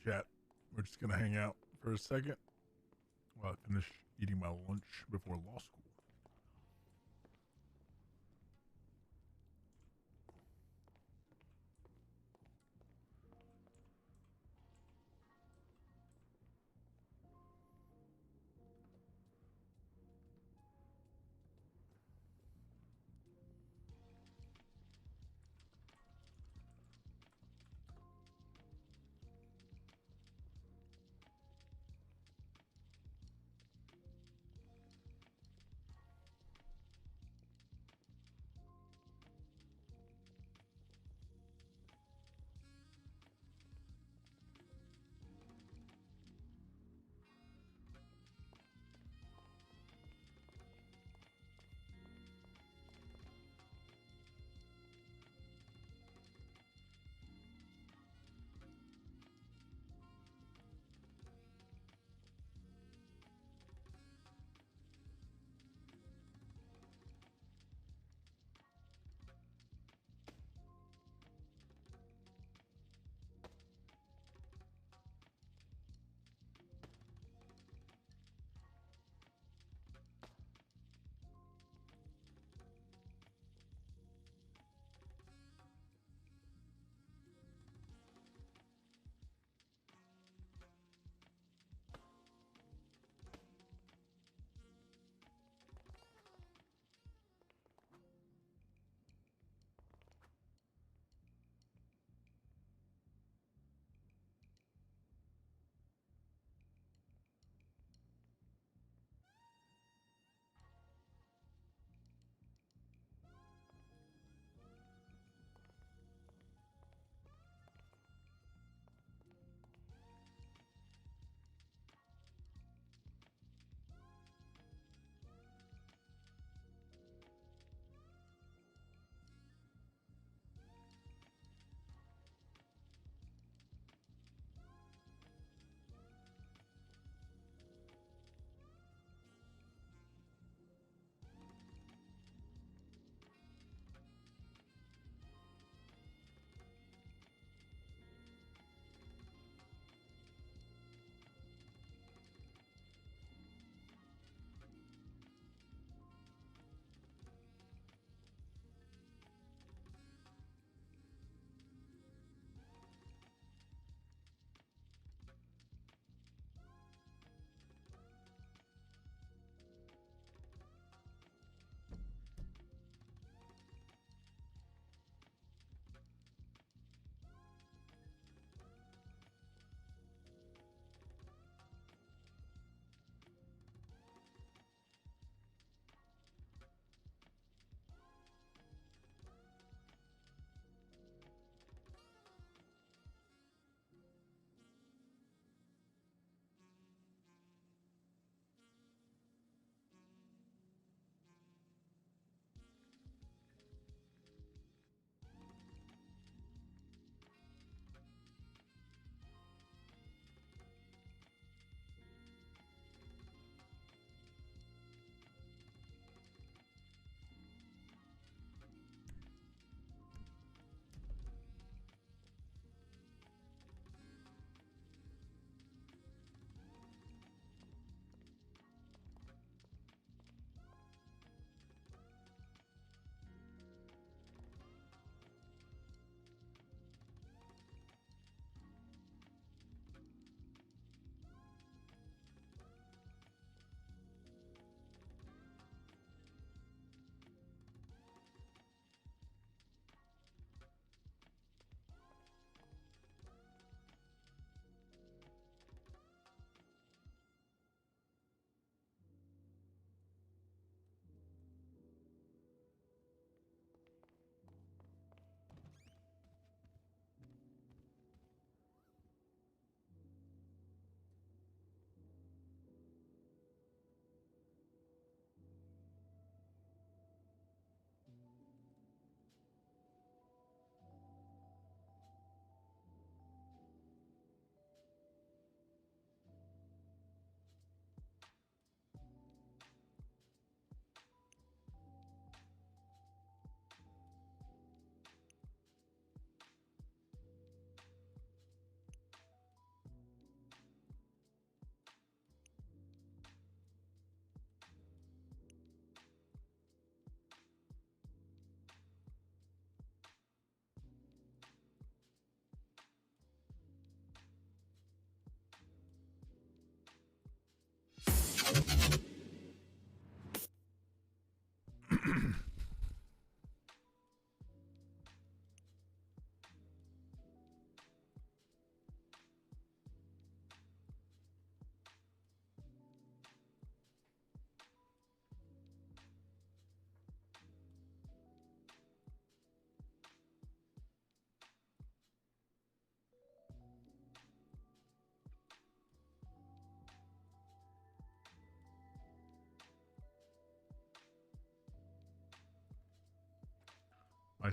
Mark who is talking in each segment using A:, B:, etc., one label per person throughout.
A: chat. We're just gonna hang out for a second while I finish eating my lunch before law school.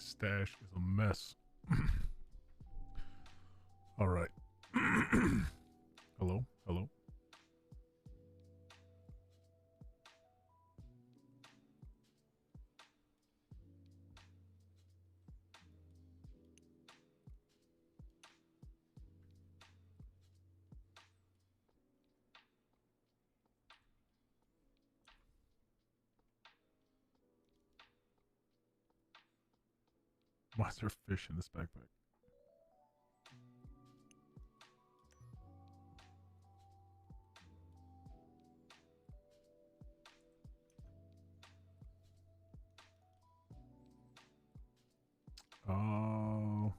A: stash is a mess. All right. Hello? Hello? Why is there fish in this backpack? Oh.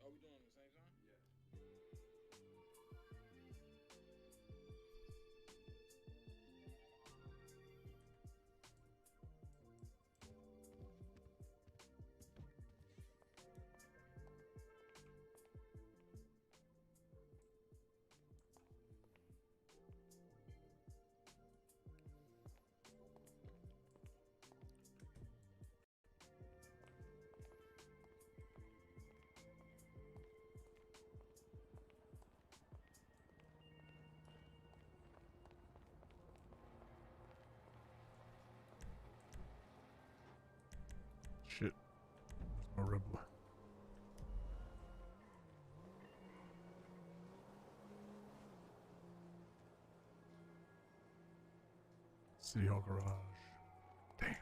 B: Are we doing it at the same time? Yeah.
A: Shit. Where's my rebel? City Hall garage. Damn.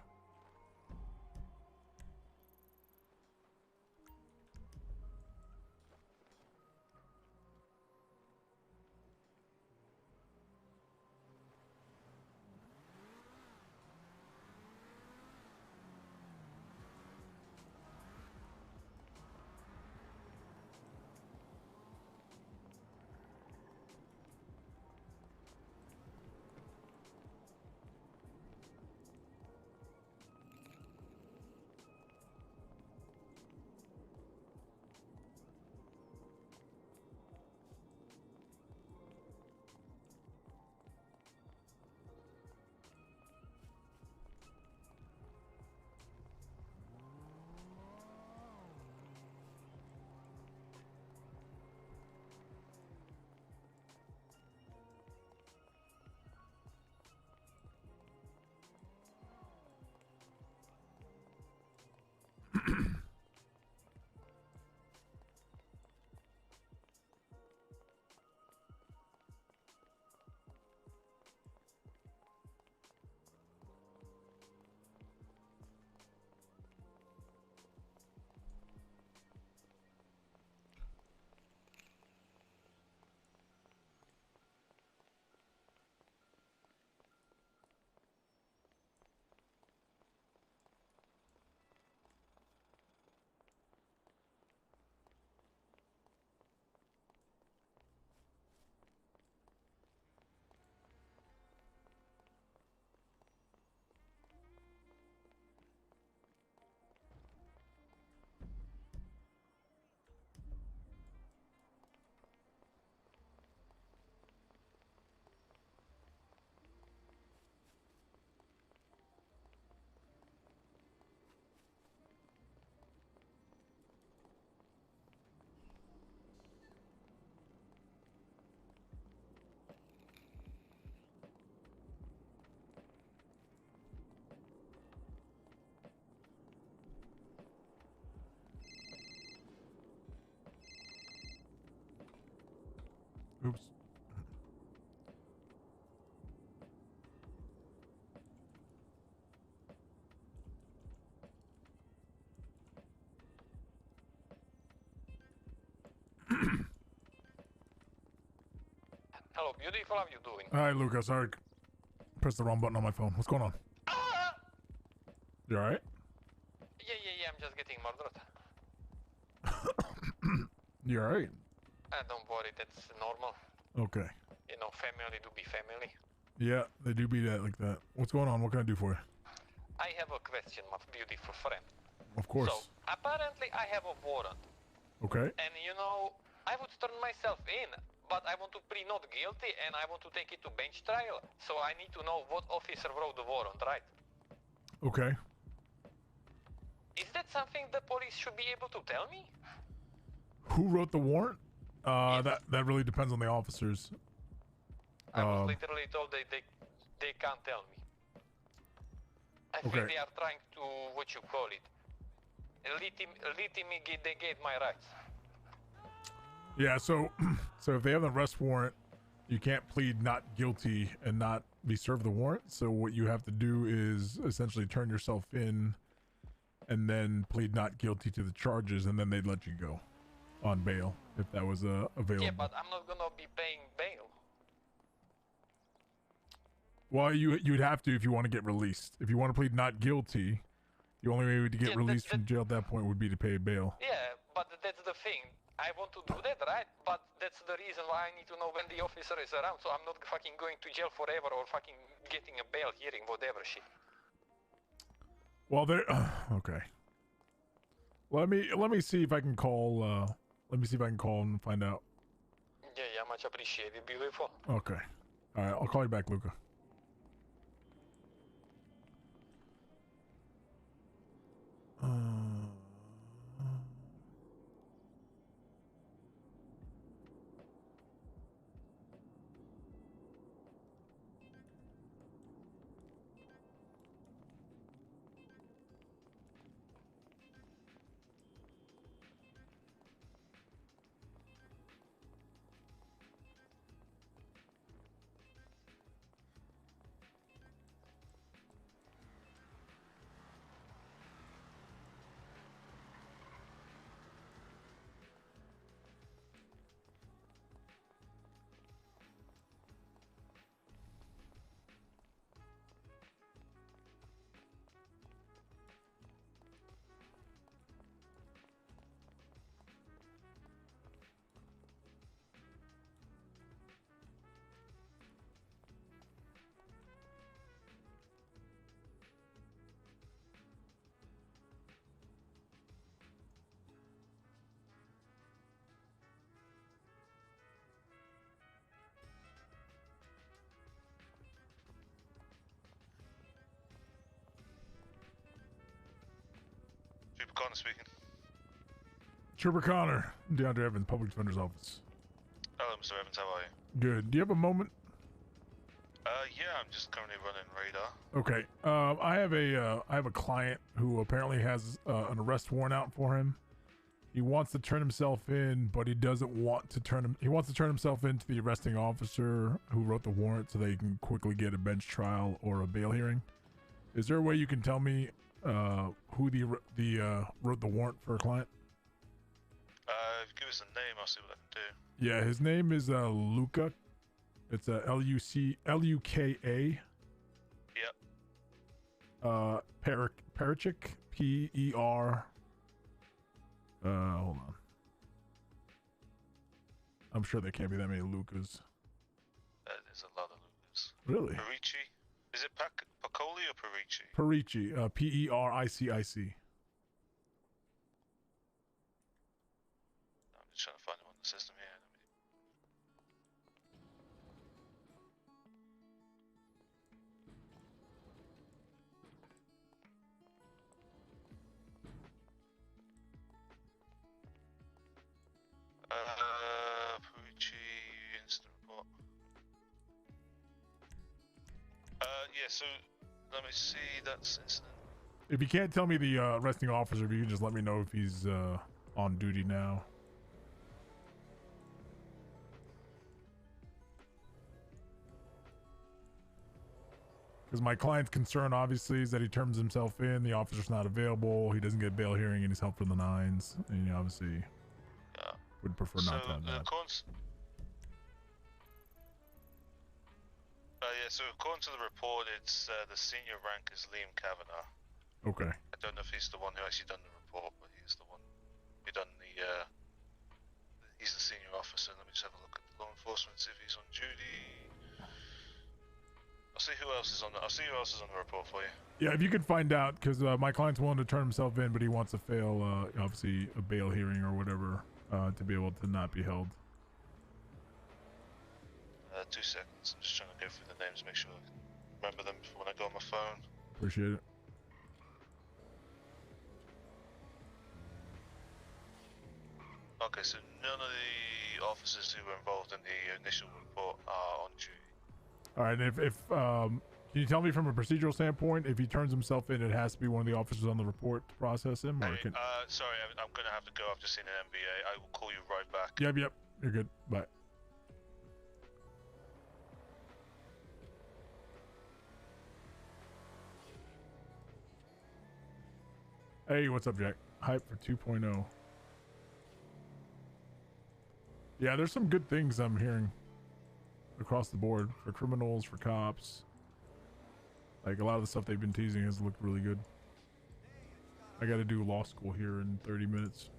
C: Hello, beautiful. How you doing?
A: Hi, Luca. Sorry, pressed the wrong button on my phone. What's going on?
C: Ah!
A: You all right?
C: Yeah. I'm just getting murdered.
A: You all right?
C: Don't worry, that's normal.
A: Okay.
C: You know, family do be family.
A: Yeah, they do be that like that. What's going on? What can I do for you?
C: I have a question, my beautiful friend.
A: Of course.
C: So, apparently I have a warrant.
A: Okay.
C: And you know, I would turn myself in, but I want to plead not guilty and I want to take it to bench trial. So I need to know what officer wrote the warrant, right?
A: Okay.
C: Is that something the police should be able to tell me?
A: Who wrote the warrant?
C: Yes.
A: That really depends on the officers.
C: I was literally told they can't tell me. I think they are trying to, what you call it, litigate my rights.
A: Yeah, so if they have an arrest warrant, you can't plead not guilty and not be served the warrant. So what you have to do is essentially turn yourself in and then plead not guilty to the charges, and then they'd let you go on bail if that was available.
C: Yeah, but I'm not gonna be paying bail.
A: Well, you'd have to if you want to get released. If you want to plead not guilty, the only way to get released from jail at that point would be to pay bail.
C: Yeah, but that's the thing. I want to do that, right? But that's the reason why I need to know when the officer is around, so I'm not fucking going to jail forever or fucking getting a bail hearing, whatever shit.
A: Well, there. Okay. Let me see if I can call. Let me see if I can call and find out.
C: Yeah, much appreciated, beautiful.
A: Okay. All right, I'll call you back, Luca.
D: Trooper Connor speaking.
A: Trooper Connor, DeAndre Evans, Public Defender's Office.
D: Hello, Mr. Evans, how are you?
A: Good. Do you have a moment?
D: Yeah, I'm just currently running radar.
A: Okay. I have a client who apparently has an arrest warrant out for him. He wants to turn himself in, but he doesn't want to he wants to turn himself in to the arresting officer who wrote the warrant so they can quickly get a bench trial or a bail hearing. Is there a way you can tell me who wrote the warrant for a client?
D: Give us a name, I'll see what I can do.
A: Yeah, his name is Luca. It's Luka.
D: Yep.
A: Perichik, P-E-R. Hold on. I'm sure there can't be that many Lucas.
D: There's a lot of Lucas.
A: Really?
D: Perici? Is it Pacoli or Perici?
A: Perici, P-E-R-I-C-I-C.
D: I'm just trying to find him on the system here. Perici, instant report. Yeah, so let me see, that's incident.
A: If you can't tell me the arresting officer, if you can just let me know if he's on duty now. Because my client's concern, obviously, is that he turns himself in, the officer's not available, he doesn't get bail hearing, and he's held for the nines. And you obviously would prefer not to have that.
D: so according to the report, it's the senior rank is Liam Kavanagh.
A: Okay.
D: I don't know if he's the one who actually done the report, but he's the one who done the, he's the senior officer. Let me just have a look at law enforcement, see if he's on duty. I'll see who else is on the, I'll see who else is on the report for you.
A: Yeah, if you could find out, because my client's willing to turn himself in, but he wants to fail, obviously, a bail hearing or whatever, to be able to not be held.
D: 2 seconds. I'm just trying to go through the names, make sure I can remember them when I go on my phone.
A: Appreciate it.
D: Okay, so none of the officers who were involved in the initial report are on duty.
A: All right, and if can you tell me from a procedural standpoint, if he turns himself in, it has to be one of the officers on the report to process him, or
D: Hey,
A: can...
D: sorry, I'm gonna have to go. I've just seen an MBA. I will call you right back.
A: Yep, you're good. Bye. Hey, what's up, Jack? Hype for 2.0. Yeah, there's some good things I'm hearing across the board for criminals, for cops. Like, a lot of the stuff they've been teasing has looked really good. I got to do law school here in 30 minutes.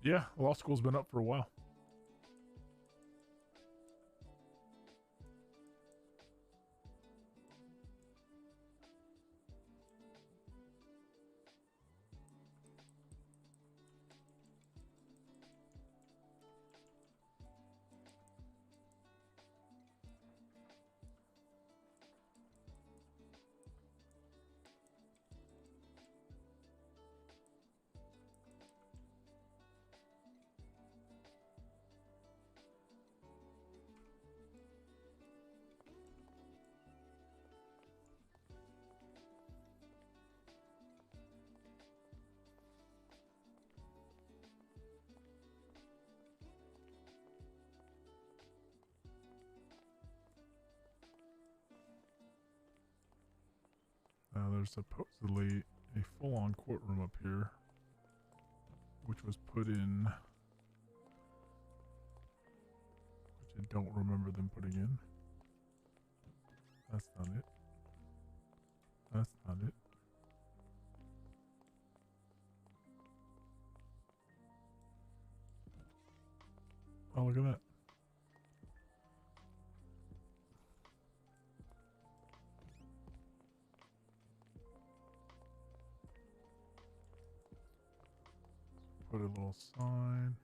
A: Yeah, law school's been up for a while. There's supposedly a full-on courtroom up here, which was put in, which I don't remember them putting in. That's not it. That's not it. Oh, look at that. Put a little sign.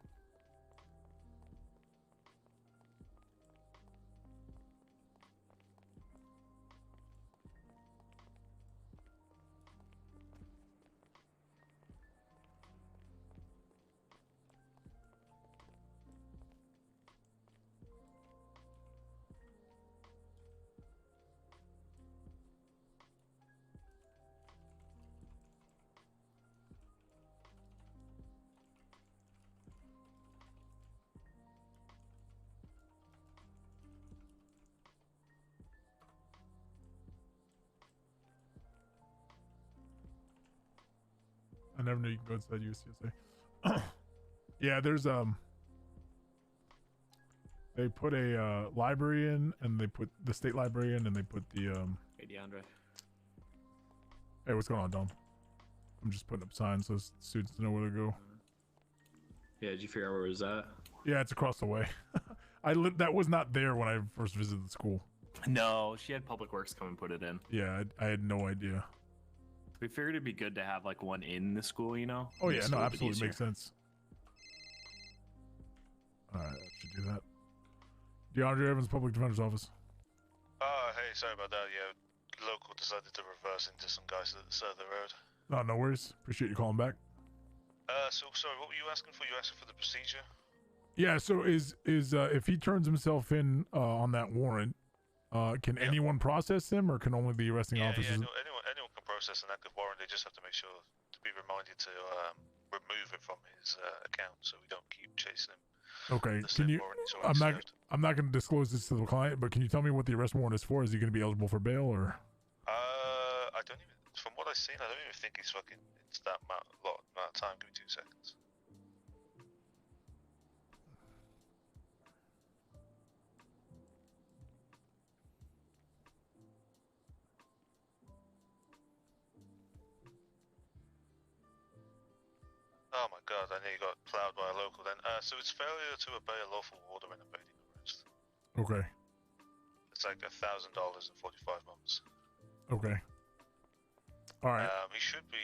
A: I never knew you could go inside UCSA. Yeah, there's they put a library in, and they put the state library in, and they put the
E: Hey DeAndre.
A: Hey, what's going on, Dom? I'm just putting up signs so students know where to go.
E: Yeah, did you figure out where it was at?
A: Yeah, it's across the way. That was not there when I first visited the school.
F: No, she had Public Works come and put it in.
A: Yeah, I had no idea.
F: We figured it'd be good to have like one in the school, you know?
A: Oh yeah,
F: Makes it
A: no,
F: a little bit
A: absolutely
F: easier.
A: makes sense. Alright, I should do that. DeAndre Evans, Public Defender's Office.
D: hey, sorry about that. Yeah, local decided to reverse into some guys at the side of the road.
A: No, no worries. Appreciate you calling back.
D: So sorry, what were you asking for? You asking for the procedure?
A: Yeah. So is if he turns himself in on that warrant, can anyone process him, or can only the arresting officers?
D: Yeah, no, anyone can process an active warrant. They just have to make sure to be reminded to remove it from his account, so we don't keep chasing him.
A: Okay.
D: The
A: Can
D: same
A: you?
D: warrant he's already served.
A: I'm not going to disclose this to the client, but can you tell me what the arrest warrant is for? Is he going to be eligible for bail, or?
D: I don't even. From what I've seen, I don't even think he's fucking. It's that amount of time. Give me 2 seconds. Oh my god, I nearly got plowed by a local then. So it's failure to obey a lawful order and evading arrest.
A: Okay.
D: It's like $1,000 and 45 months.
A: Okay. All right.
D: He should be,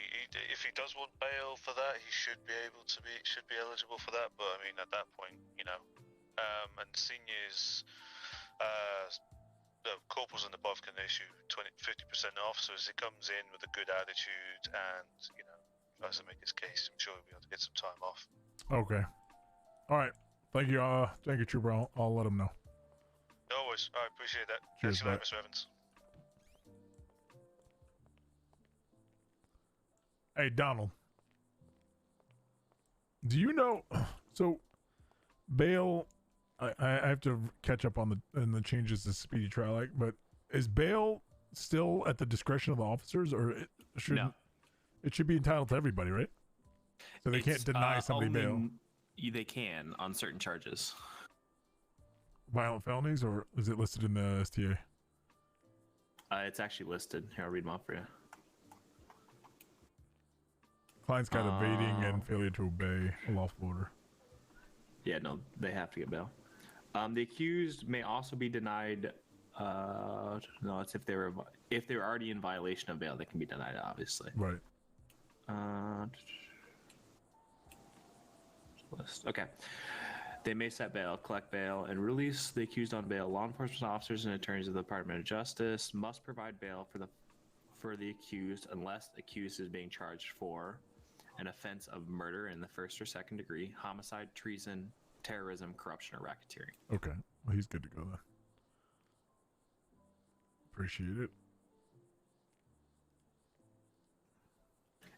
D: if he does want bail for that, he should be eligible for that, but I mean, at that point, you know, and seniors, the corporals and above can issue 50% off, so as he comes in with a good attitude and, you know, tries to make his case, I'm sure he'll be able to get some time off.
A: Okay. All right. Thank you. Thank you, Trooper. I'll let him know.
D: No worries. I appreciate that.
A: Cheers,
D: Catch you later,
A: mate.
D: Mr. Evans.
A: Hey, Donald. Do you know? So, bail. I have to catch up on the changes to Speedy Trial Act, but is bail still at the discretion of the officers, or it should?
F: No.
A: It should be entitled to everybody, right? So they can't deny somebody bail.
F: They can on certain charges.
A: Violent felonies, or is it listed in the STA?
F: It's actually listed. Here, I'll read them off for you.
A: Client's got evading and failure to obey a lawful order.
F: Yeah, no, they have to get bail. The accused may also be denied. No, it's if they were already in violation of bail, they can be denied. Obviously.
A: Right.
F: List. Okay. They may set bail, collect bail, and release the accused on bail. Law enforcement officers and attorneys of the Department of Justice must provide bail for the accused unless the accused is being charged for an offense of murder in the first or second degree, homicide, treason, terrorism, corruption, or racketeering.
A: Okay. Well, he's good to go then. Appreciate it.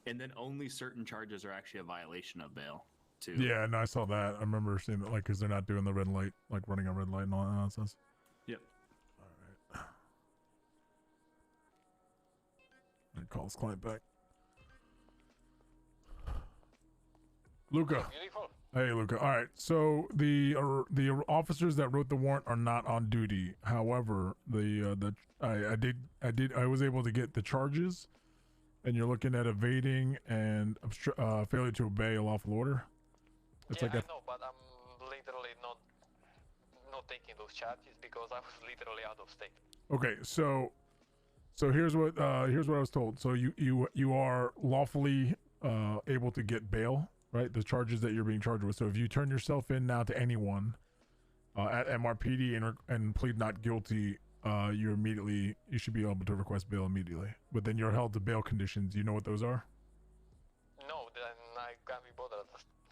F: And then only certain charges are actually a violation of bail, too.
A: Yeah, no, I saw that. I remember seeing that, like, because they're not doing the red light, like running a red light and all that nonsense.
F: Yep.
A: All right. I call this client back. Luca.
C: Beautiful.
A: Hey, Luca. All right. So the officers that wrote the warrant are not on duty. However, I was able to get the charges, and you're looking at evading and failure to obey a lawful order. It's
C: Yeah,
A: like
C: I know, but I'm literally not taking those charges because I was literally out of state.
A: Okay, so here's what I was told. So you are lawfully able to get bail, right? The charges that you're being charged with. So if you turn yourself in now to anyone at MRPD and plead not guilty, you should be able to request bail immediately. But then you're held to bail conditions. You know what those are?
C: No, then I can't be bothered.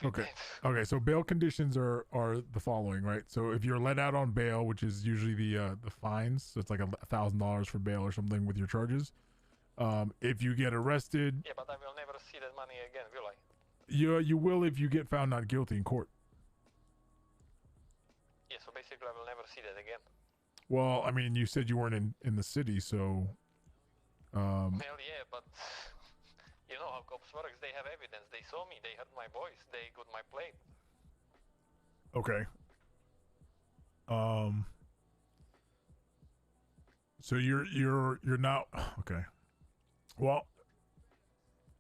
A: Okay. Okay. So bail conditions are the following, right? So if you're let out on bail, which is usually the fines, so it's like $1,000 for bail or something with your charges. If you get arrested,
C: Yeah, but I will never see that money again, will I?
A: you will if you get found not guilty in court.
C: Yeah, so basically I will never see that again.
A: Well, I mean, you said you weren't in the city, so.
C: Hell yeah, but you know how cops works. They have evidence. They saw me. They heard my voice. They got my plate.
A: Okay. So you're not okay. Well,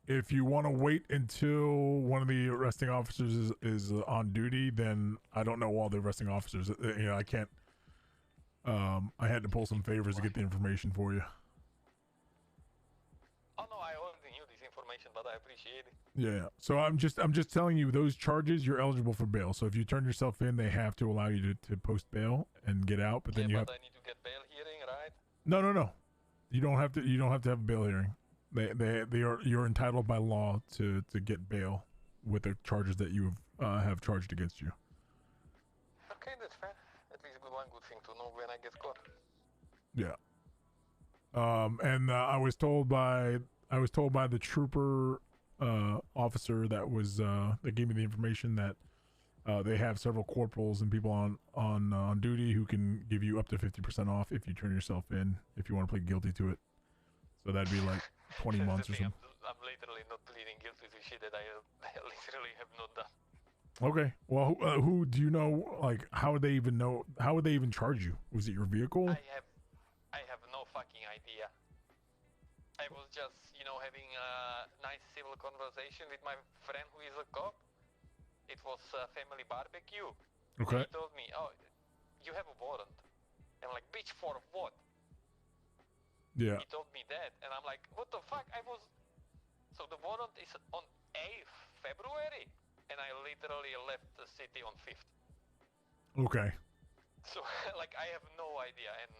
A: if you want to wait until one of the arresting officers is on duty, then I don't know all the arresting officers. You know, I can't. I had to pull some favors to get the information for you.
C: Oh no, I already knew this information, but I appreciate it.
A: Yeah. So I'm just telling you those charges, you're eligible for bail. So if you turn yourself in, they have to allow you to post bail and get out. But then
C: yeah,
A: you
C: but
A: have.
C: I need to get bail hearing, right?
A: No. You don't have to. You don't have to have a bail hearing. They are. You're entitled by law to get bail with the charges that you have charged against you.
C: Okay, that's fair. At least one good thing to know when I get caught.
A: Yeah. And I was told by the trooper officer that was that gave me the information that they have several corporals and people on duty who can give you up to 50% off if you turn yourself in, if you want to plead guilty to it. So that'd be like 20
C: That's
A: months
C: the
A: or
C: thing,
A: something.
C: I'm literally not pleading guilty to shit that I literally have not done.
A: Okay. Well, who do you know? Like, how would they even know? How would they even charge you? Was it your vehicle?
C: I have no fucking idea. I was just, having a nice civil conversation with my friend who is a cop. It was a family barbecue.
A: Okay.
C: He told me, oh, you have a warrant. I'm like, bitch, for what?
A: Yeah.
C: He told me that, and I'm like, what the fuck? So the warrant is on 8th February, and I literally left the city on 5th.
A: Okay.
C: So, like, I have no idea, and,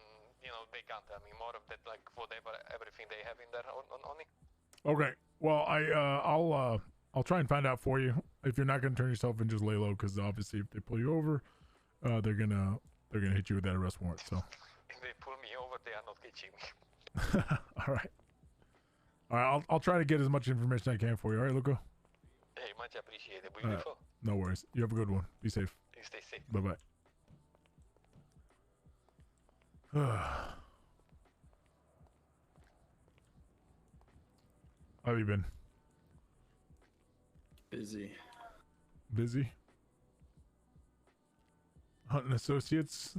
C: they can't tell me more of that, like, whatever, everything they have in there on it.
A: Okay. Well, I'll try and find out for you. If you're not gonna turn yourself in, just lay low, because obviously if they pull you over, they're gonna hit you with that arrest warrant. So.
C: If they pull me over, they are not catching me.
A: All right. I'll try to get as much information I can for you. All right, Luca.
C: Hey, much appreciated. Beautiful.
A: No worries. You have a good one. Be safe.
C: You stay safe.
A: Bye bye. How have you been?
E: Busy.
A: Busy? Hunting Associates?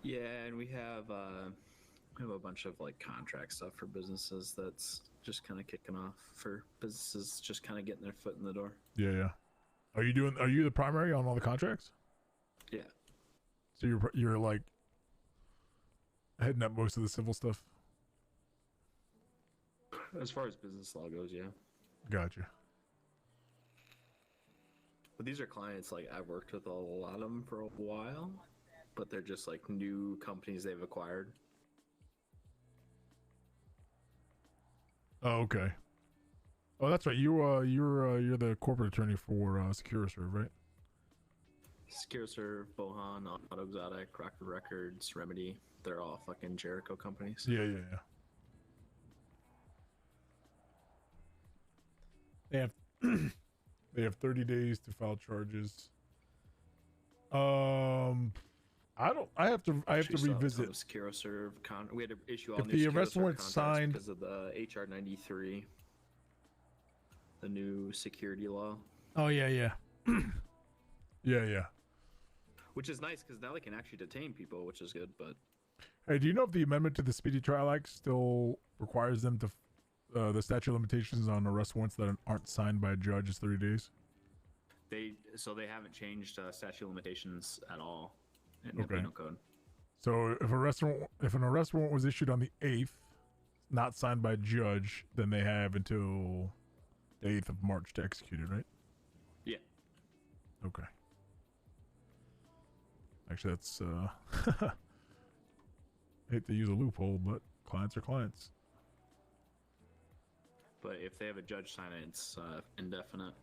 E: Yeah, and we have a bunch of like contract stuff for businesses that's just kind of kicking off for businesses just kind of getting their foot in the door.
A: Yeah. Are you the primary on all the contracts?
E: Yeah.
A: So you're like heading up most of the civil stuff?
E: As far as business law goes, yeah.
A: Gotcha.
E: But these are clients like I've worked with a lot of them for a while, but they're just like new companies they've acquired.
A: Oh, okay. Oh, that's right. You're the corporate attorney for SecureServe, right?
E: SecureServe, Bohan, Auto Exotic, Rockford Records, Remedy. They're all fucking Jericho companies.
A: Yeah. They have 30 days to file charges. I have to revisit.
E: SecureServe we had to issue all
A: if
E: new
A: the arrest
E: SecureServe
A: warrant's
E: contracts
A: signed
E: because of the HR 93, the new security law.
A: Oh yeah. Yeah.
E: Which is nice because now they can actually detain people, which is good. But
A: Hey, do you know if the amendment to the Speedy Trial Act still requires them to the statute of limitations on arrest warrants that aren't signed by a judge is 30 days?
E: they haven't changed statute of limitations at all in the penal code.
A: So if an arrest warrant was issued on the 8th, not signed by a judge, then they have until the 8th of March to execute it, right?
E: Yeah.
A: Okay. Actually, that's I hate to use a loophole, but clients are clients.
E: But if they have a judge sign it, it's indefinite.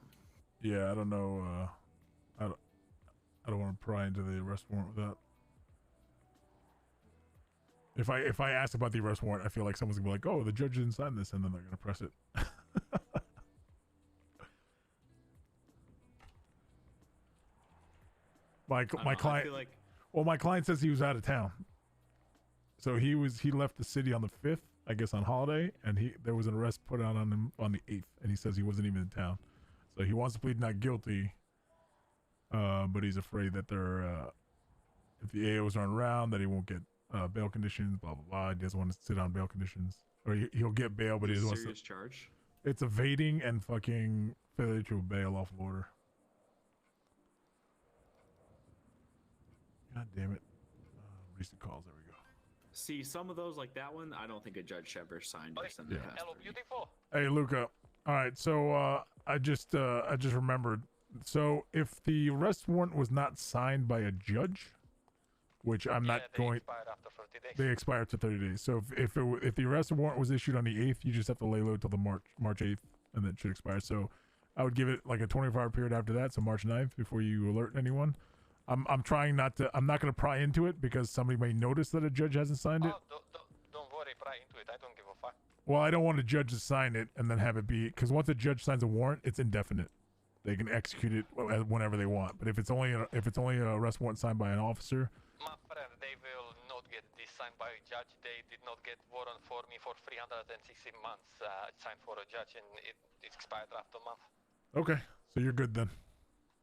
A: Yeah, I don't know. I don't want to pry into the arrest warrant with that. If I ask about the arrest warrant, I feel like someone's gonna be like, "Oh, the judge didn't sign this," and then they're gonna press it. my client. I feel like... Well, my client says he was out of town, so he left the city on the 5th, I guess, on holiday, and there was an arrest put out on him on the 8th, and he says he wasn't even in town, so he wants to plead not guilty, but he's afraid that if the AOs aren't around, that he won't get bail conditions, blah blah blah. He doesn't want to sit on bail conditions, or he'll get bail, but he doesn't want to.
E: Serious charge.
A: It's evading and fucking failure to obey a lawful order. God damn it! Recent calls. There we go.
E: See, some of those, like that one, I don't think a judge should ever signed or sent it past.
C: Hello, beautiful.
A: Hey, Luca. All right, so I just remembered. So if the arrest warrant was not signed by a judge, which I'm not
C: they
A: going.
C: expire after 30 days.
A: They expire after 30 days. So if the arrest warrant was issued on the 8th, you just have to lay low till the March 8th, and then it should expire. So I would give it like a 24-hour period after that, so March 9th, before you alert anyone. I'm trying not to. I'm not going to pry into it because somebody may notice that a judge hasn't signed it.
C: Oh, don't worry, pry into it. I don't give a fuck.
A: Well, I don't want a judge to sign it and then have it be, because once a judge signs a warrant, it's indefinite. They can execute it whenever they want. But if it's only an arrest warrant signed by an officer,
C: My friend, they will not get this signed by a judge. They did not get warrant for me for 360 months signed for a judge, and it expired after a month.
A: okay, so you're good then.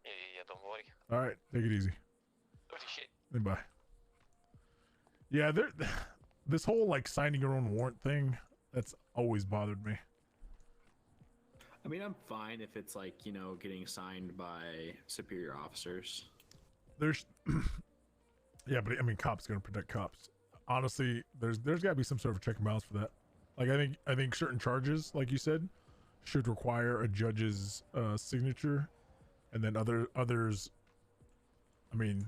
C: Yeah, don't worry.
A: All right, take it easy.
C: Holy shit.
A: Bye. Yeah, this whole like signing your own warrant thing, that's always bothered me.
E: I mean, I'm fine if it's like, you know, getting signed by superior officers.
A: There's, yeah, but I mean, cops gonna protect cops. Honestly, there's got to be some sort of check and balance for that. Like, I think certain charges, like you said, should require a judge's signature, and then others. I mean,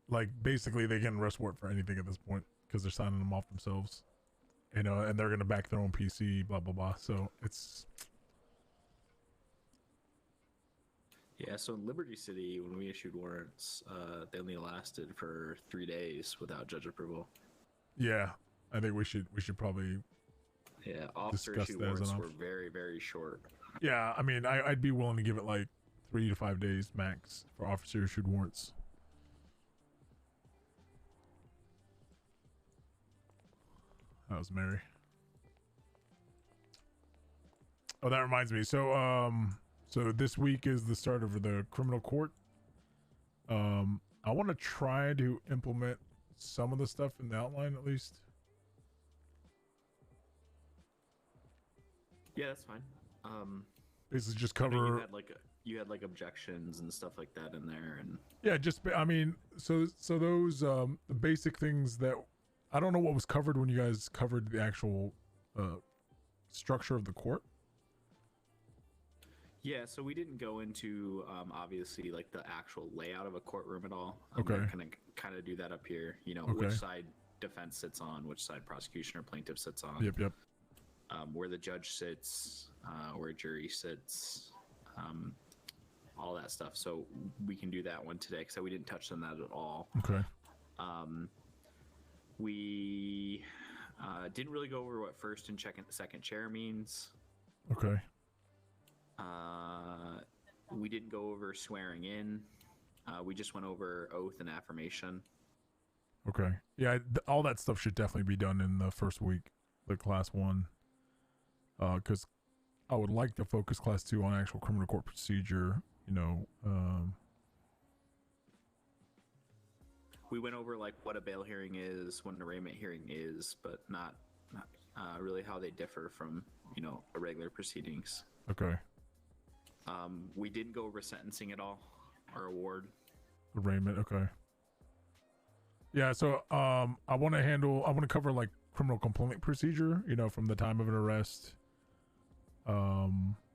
A: like basically they get an arrest warrant for anything at this point because they're signing them off themselves, you know, and they're gonna back their own PC, blah blah blah. So it's.
E: Yeah, so in Liberty City, when we issued warrants, they only lasted for 3 days without judge approval.
A: Yeah, I think we should probably.
E: Yeah, officer
A: Discuss
E: issued
A: that as an
E: warrants
A: option.
E: were very, very short.
A: Yeah, I mean, I'd be willing to give it like 3 to 5 days max for officer issued warrants. That was Mary. Oh, that reminds me. So this week is the start of the criminal court. I want to try to implement some of the stuff in the outline at least.
E: Yeah, that's fine.
A: Basically just
E: I know
A: cover.
E: you had like objections and stuff like that in there, and
A: Yeah, I mean, so those the basic things that I don't know what was covered when you guys covered the actual structure of the court.
E: yeah. So we didn't go into obviously like the actual layout of a courtroom at all.
A: Okay.
E: We're gonna kind of do that up here. You know,
A: Okay.
E: which side defense sits on, which side prosecution or plaintiff sits on.
A: Yep.
E: Where the judge sits, where jury sits, all that stuff. So we can do that one today because we didn't touch on that at all.
A: Okay.
E: We didn't really go over what first and second chair means.
A: Okay.
E: We didn't go over swearing in. We just went over oath and affirmation.
A: Okay. Yeah, all that stuff should definitely be done in the first week, the class 1. Because I would like to focus class 2 on actual criminal court procedure. You know.
E: We went over like what a bail hearing is, what an arraignment hearing is, but not really how they differ from, you know, a regular proceedings.
A: Okay.
E: We didn't go over sentencing at all or award.
A: Arraignment. Okay. Yeah. So I want to cover like criminal complaint procedure. You know, from the time of an arrest.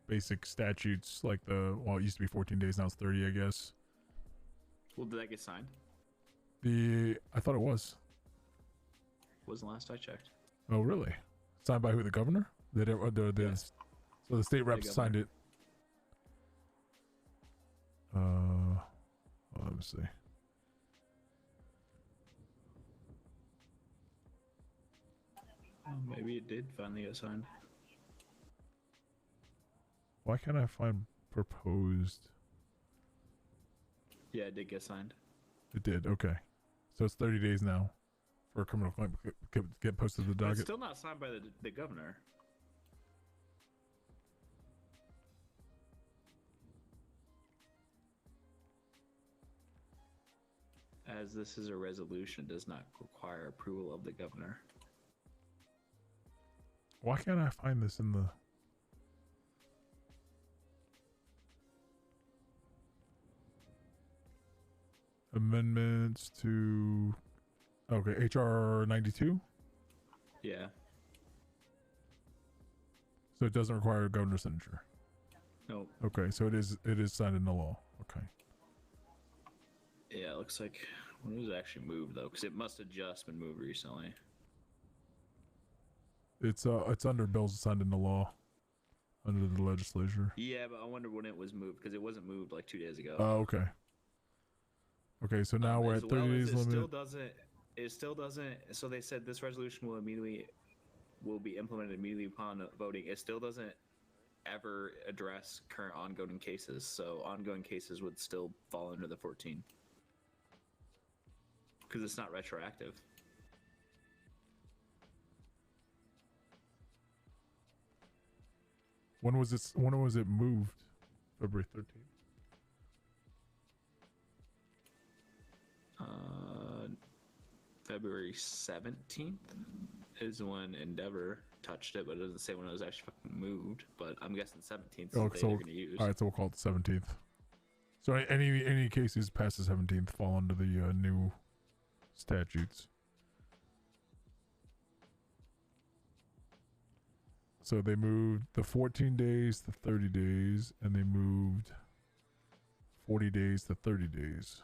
A: Basic statutes like it used to be 14 days, now it's 30, I guess.
E: Well, did that get signed?
A: I thought it was.
E: Wasn't last I checked.
A: Oh, really? Signed by who? The governor?
E: Yes.
A: So the state reps signed it. Let me see.
E: Maybe it did finally get signed.
A: Why can't I find proposed?
E: Yeah, it did get signed.
A: It did. Okay. So it's 30 days now for a criminal claim to get posted to the
E: But
A: docket.
E: it's still not signed by the governor. As this is a resolution, does not require approval of the governor.
A: Why can't I find this in the... Amendments to... Okay, HR 92?
E: Yeah.
A: So it doesn't require a governor's signature.
E: Nope.
A: Okay, so it is signed into law. Okay.
E: Yeah, it looks like When was it actually moved though? Because it must have just been moved recently.
A: It's under bills signed into law, under the legislature.
E: Yeah, but I wonder when it was moved because it wasn't moved like 2 days ago.
A: Oh, okay. Okay, so now we're
E: As
A: at 30
E: well as
A: days limit.
E: It still doesn't. So they said this resolution will be implemented immediately upon voting. It still doesn't ever address current ongoing cases. So ongoing cases would still fall under the 14 because it's not retroactive.
A: When was it moved? February 13th.
E: February 17th is when Endeavor touched it, but it doesn't say when it was actually fucking moved. But I'm guessing 17th is the date they're going to use.
A: All right, so we'll call it the 17th. So any cases past the 17th fall under the new statutes. So they moved the 14 days to 30 days, and they moved 40 days to 30 days.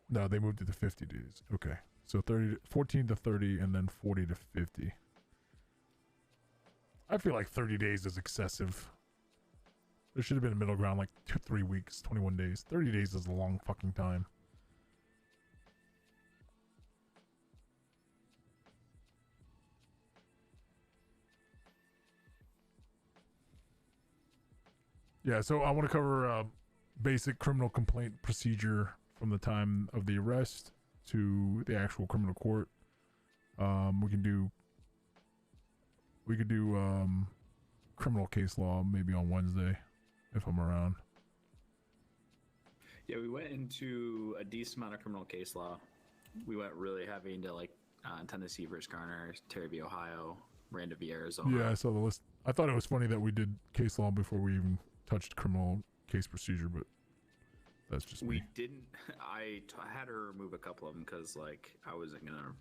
A: No, they moved it to 50 days. Okay. So 14 to 30, and then 40 to 50. I feel like 30 days is excessive. There should have been a middle ground, like 3 weeks, 21 days. 30 days is a long fucking time. Yeah, so I want to cover basic criminal complaint procedure from the time of the arrest to the actual criminal court. We could do criminal case law maybe on Wednesday if I'm around.
E: Yeah, we went into a decent amount of criminal case law. We went really heavy into like Tennessee versus Garner, Terry v. Ohio, Miranda v. Arizona.
A: Yeah, I saw the list. I thought it was funny that we did case law before we even touched criminal case procedure, but that's just
E: we
A: me.
E: didn't. I had her remove a couple of them because like I wasn't gonna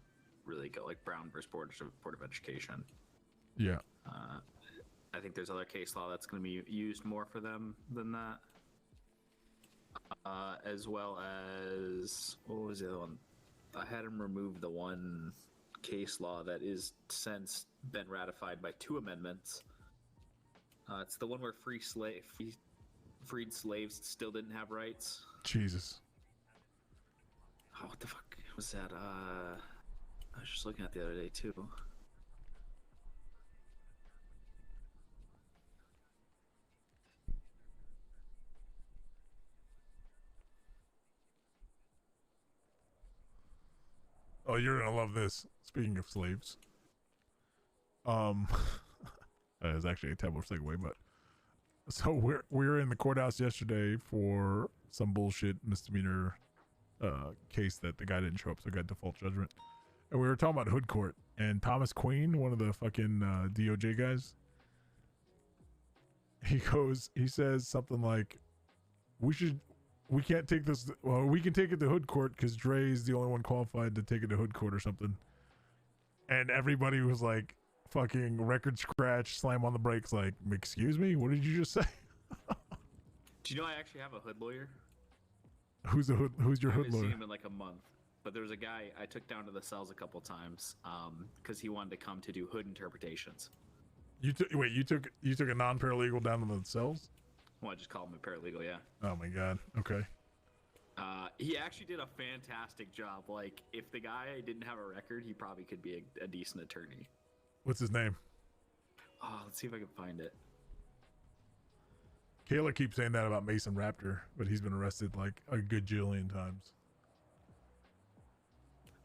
E: really go like Brown versus Board of Education.
A: Yeah.
E: I think there's other case law that's going to be used more for them than that. As well as, what was the other one? I had him remove the one case law that is since been ratified by 2 amendments. It's the one where freed slaves still didn't have rights.
A: Jesus.
E: Oh, what the fuck was that? I was just looking at the other day too.
A: Oh, you're gonna love this. Speaking of slaves, it's actually a terrible segue, but so we were in the courthouse yesterday for some bullshit misdemeanor case that the guy didn't show up, so got default judgment, and we were talking about hood court, and Thomas Queen, one of the fucking DOJ guys, he says something like, we can't take this. Well, we can take it to hood court because Dre's the only one qualified to take it to hood court or something. And everybody was like, fucking record scratch, slam on the brakes, like, excuse me, what did you just say?
E: Do you know I actually have a hood lawyer?
A: Who's your hood
E: I haven't
A: lawyer?
E: seen him in like a month. But there was a guy I took down to the cells a couple times because he wanted to come to do hood interpretations.
A: You took a non-paralegal down to the cells?
E: Well, I just call him a paralegal, yeah.
A: Oh my god. Okay.
E: He actually did a fantastic job. Like, if the guy didn't have a record, he probably could be a decent attorney.
A: What's his name?
E: Oh, let's see if I can find it.
A: Kayla keeps saying that about Mason Raptor, but he's been arrested like a gajillion times.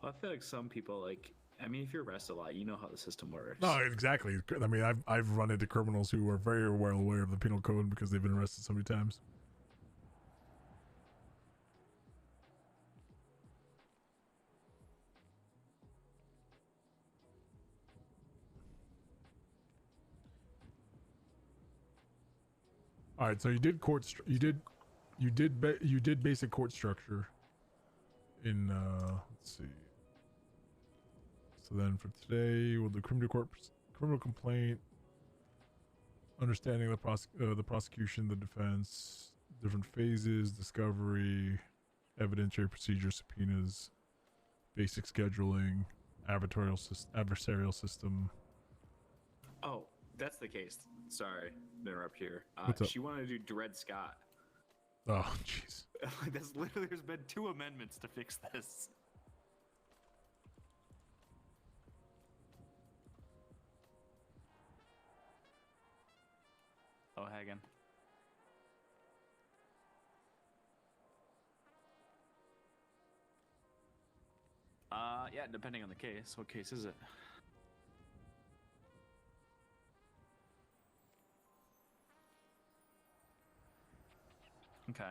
E: Well, I feel like some people, like, I mean, if you're arrested a lot, you know how the system works.
A: No, exactly. I mean, I've run into criminals who are very well aware of the penal code because they've been arrested so many times. All right, so you did you did basic court structure in let's see. So then for today, we'll do criminal complaint, understanding the prosecution, the defense, different phases: discovery, evidentiary procedure, subpoenas, basic scheduling, adversarial system.
E: Oh, that's the case. Sorry to interrupt here.
A: What's up?
E: She wanted to do Dred Scott.
A: Oh, jeez.
E: That's literally, there's been 2 amendments to fix this.
F: Oh, Hagen. Yeah, depending on the case. What case is it? Okay.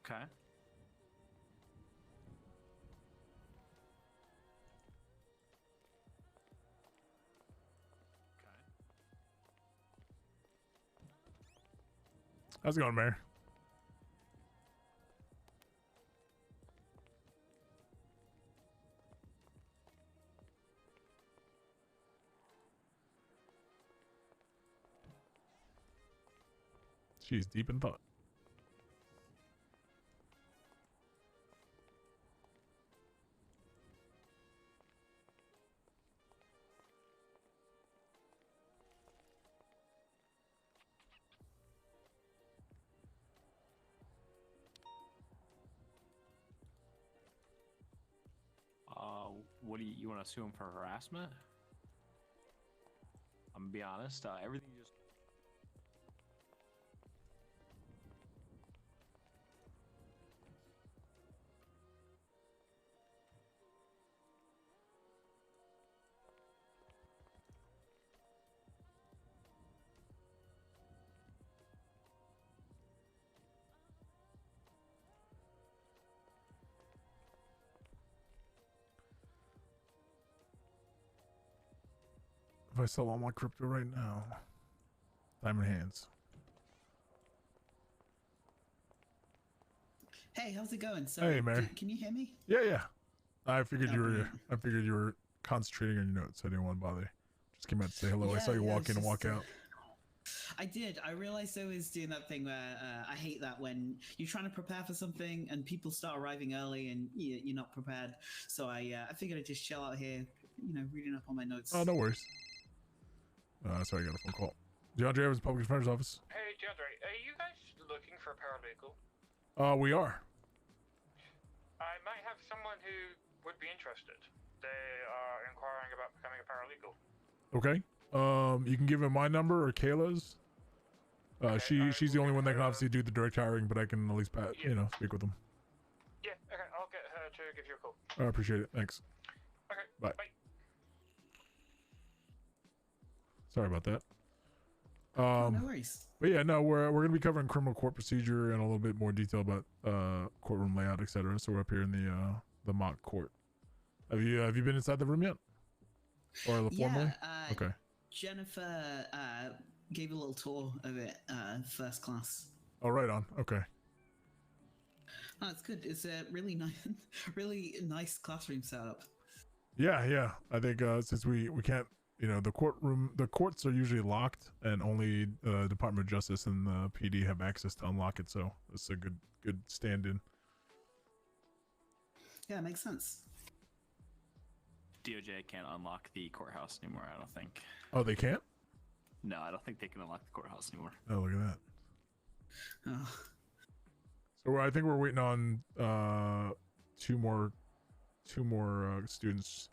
F: Okay.
A: How's it going, Mayor? She's deep in thought.
F: What do you want to sue him for harassment? I'm gonna be honest. Everything you just.
A: If I sell all my crypto right now, diamond hands.
G: Hey, how's it going? So,
A: Hey, Mayor.
G: can you hear me?
A: Yeah, yeah. I figured
G: Oh,
A: you were.
G: brilliant.
A: I figured you were concentrating on your notes. I didn't want to bother you. Just came out to say hello. I saw you walk in and walk out.
G: I did. I realized I was doing that thing where I hate that when you're trying to prepare for something and people start arriving early and you're not prepared. So I figured I'd just chill out here, reading up on my notes.
A: Oh, no worries. Sorry, I got a phone call. DeAndre Evans, Public Defender's Office.
B: Hey, DeAndre, are you guys looking for a paralegal?
A: We are.
B: I might have someone who would be interested. They are inquiring about becoming a paralegal.
A: Okay. You can give him my number or Kayla's.
B: Okay,
A: she's the only one that can obviously do the direct hiring, but I can at least speak with them.
B: Yeah, okay, I'll get her to give you a call.
A: I appreciate it. Thanks.
B: Okay,
A: Bye.
B: bye.
A: Sorry about that.
G: Oh, no worries.
A: But yeah, no, we're gonna be covering criminal court procedure and a little bit more detail about courtroom layout, etc. So we're up here in the mock court. Have you been inside the room yet? Or formally? Okay.
G: Jennifer gave a little tour of it, first class.
A: Oh, right on. Okay.
G: Oh, it's good. It's a really nice, really nice classroom setup.
A: Yeah. I think since we can't, the courts are usually locked, and only Department of Justice and the PD have access to unlock it. So it's a good stand-in.
G: Yeah, it makes sense.
F: DOJ can't unlock the courthouse anymore, I don't think.
A: Oh, they can't?
F: No, I don't think they can unlock the courthouse anymore.
A: Oh, look at that.
G: Oh.
A: So I think we're waiting on two more students,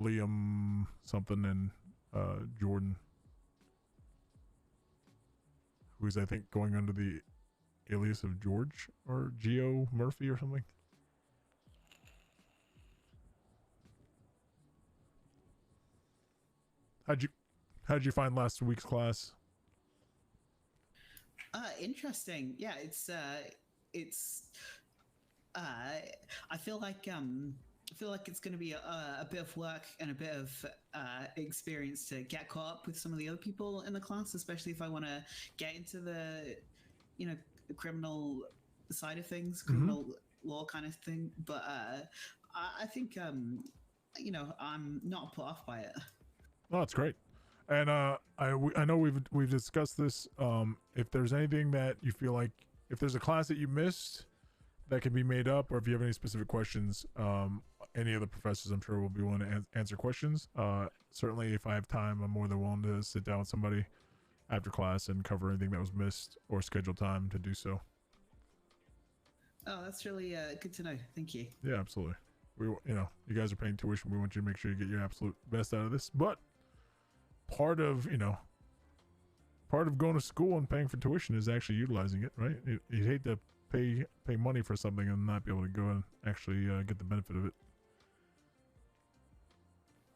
A: Liam something and Jordan, who's I think going under the alias of George or Geo Murphy or something. How'd you find last week's class?
G: Interesting. Yeah, it's I feel like I feel like it's going to be a bit of work and a bit of experience to get caught up with some of the other people in the class, especially if I want to get into the, criminal side of things, criminal law kind of thing. But I think, I'm not put off by it.
A: Oh, that's great. And I know we've discussed this. If there's anything that you feel like, if there's a class that you missed that can be made up, or if you have any specific questions, any of the professors I'm sure will be willing to answer questions. Certainly, if I have time, I'm more than willing to sit down with somebody after class and cover anything that was missed or schedule time to do so.
G: Oh, that's really good to know. Thank you.
A: Yeah, absolutely. You guys are paying tuition. We want you to make sure you get your absolute best out of this. But part of going to school and paying for tuition is actually utilizing it, right? You'd hate to pay money for something and not be able to go and actually get the benefit of it.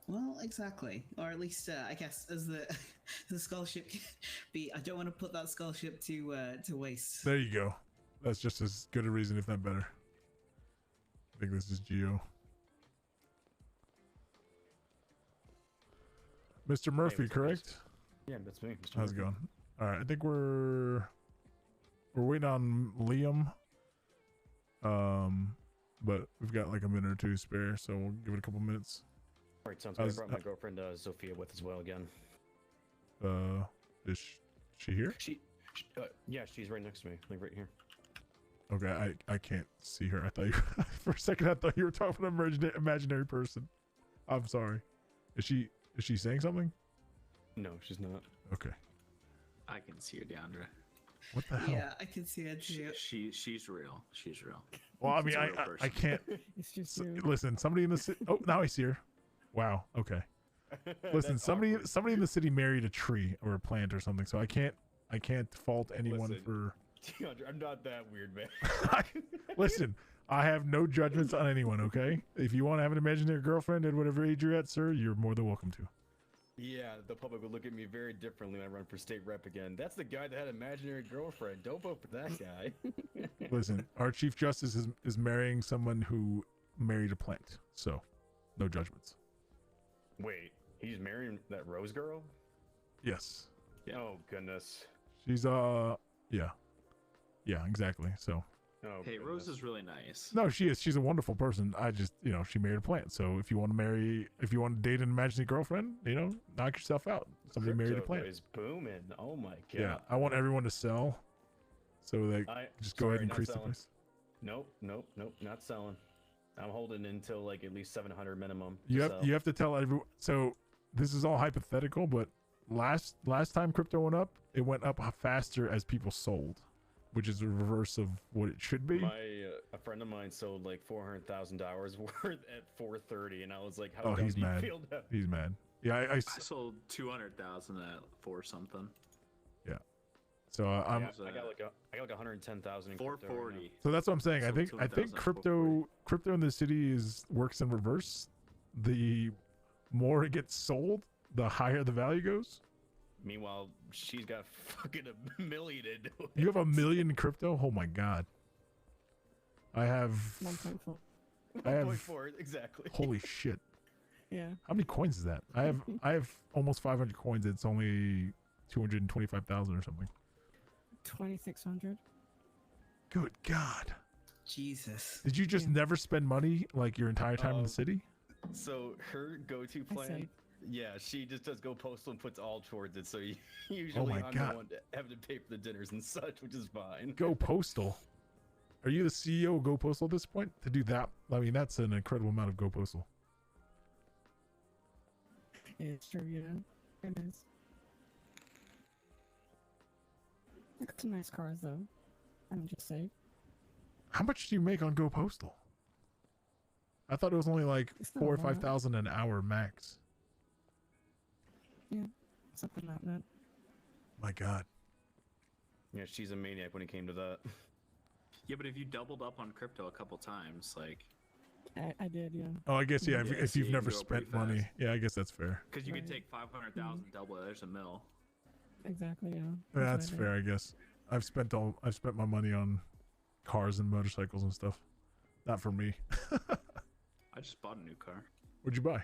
G: Well, exactly, or at least I guess as the scholarship be. I don't want to put that scholarship to waste.
A: There you go. That's just as good a reason, if not better. I think this is Geo. Mr. Murphy, correct?
H: Yeah, that's me. Mr.
A: How's it
H: Murphy.
A: going? All right, I think we're waiting on Liam. But we've got like a minute or two spare, so we'll give it a couple minutes.
H: All right, sounds good. I brought my girlfriend Sophia with as well again.
A: Is she here?
H: Yeah, she's right next to me, like right here.
A: Okay, I can't see her. I thought for a second I thought you were talking about an imaginary person. I'm sorry. Is she saying something?
H: No, she's not.
A: Okay.
E: I can see her, Deandra.
A: What the hell?
G: Yeah, I can see it too.
E: She's real. She's real.
A: Well, I mean,
E: She's a
A: I
E: real person.
A: can't.
I: It's just you.
A: Listen, somebody in the city. Oh, now I see her. Wow. Okay. Listen,
H: That's
A: somebody
H: awkward.
A: in the city married a tree or a plant or something, so I can't fault anyone
H: Listen.
A: for.
H: Deandra, I'm not that weird, man.
A: Listen, I have no judgments on anyone. Okay, if you want to have an imaginary girlfriend at whatever age you're at, sir, you're more than welcome to.
H: Yeah, the public would look at me very differently when I run for state rep again. That's the guy that had an imaginary girlfriend. Don't vote for that guy.
A: Listen, our chief justice is marrying someone who married a plant, so no judgments.
H: Wait, he's marrying that Rose girl?
A: Yes.
E: Yeah.
H: Oh, goodness.
A: She's yeah, exactly. So
H: Oh,
E: Hey,
H: goodness.
E: Rose is really nice.
A: no, she is. She's a wonderful person. I just, she married a plant. So if you want to date an imaginary girlfriend, knock yourself out. Somebody married a
H: Crypto
A: plant.
H: is booming. Oh my god.
A: Yeah, I want everyone to sell, so they just go ahead and
H: not
A: increase the
H: selling.
A: price.
H: Nope, not selling. I'm holding until like at least 700 minimum.
A: You
H: to
A: have
H: sell.
A: you have to tell everyone. So this is all hypothetical, but last time crypto went up, it went up faster as people sold, which is the reverse of what it should be.
H: A friend of mine sold like $400,000 worth at 430, and I was like, "How
A: Oh,
H: dumb
A: he's
H: do you
A: mad.
H: feel now?"
A: He's mad. Yeah,
E: I sold 200,000 at 4 something.
A: so I'm.
H: I got like 110,000 in crypto right now.
E: 440.
A: So that's what I'm saying. I
E: Sold
A: think
E: 200,000
A: crypto in the city works in reverse. The more it gets sold, the higher the value goes.
H: Meanwhile, she's got fucking $1 million into it.
A: You have 1 million in crypto? Oh my god. I have
I: 1.4.
A: I have
H: 1.4, exactly.
A: holy shit.
I: Yeah.
A: How many coins is that? I have almost 500 coins. It's only 225,000 or something.
I: 2,600.
A: Good god.
G: Jesus.
A: Did you just
I: Yeah.
A: never spend money like your entire time in the city?
H: So her go-to
I: I
H: plan,
I: saved.
H: yeah, she just does go postal and puts all towards it. So usually
A: my
H: I'm
A: God.
H: the one having to pay for the dinners and such, which is fine.
A: Go Postal. Are you the CEO of Go Postal at this point? To do that, I mean, that's an incredible amount of Go Postal.
I: It's true, yeah. It is. Got some nice cars, though. I'm just saying.
A: How much do you make on Go Postal? I thought it was only like
I: It's not
A: 4 or
I: a lot.
A: 5,000 an hour max.
I: Yeah. Something like that.
A: My god.
H: Yeah, she's a maniac when it came to that.
E: Yeah, but if you doubled up on crypto a couple times, like,
I: I did, yeah.
A: Oh, I guess, yeah,
E: Yeah,
A: if
E: so
A: you've
E: you
A: never
E: can go pretty
A: spent money.
E: fast.
A: Yeah, I guess that's fair.
E: because you could
I: Right.
E: take 500,000, double it, there's a mill.
I: Exactly, yeah.
A: Yeah,
I: what
A: that's
I: I did.
A: fair, I guess. I've spent my money on cars and motorcycles and stuff. Not for me.
E: I just bought a new car.
A: What'd you buy?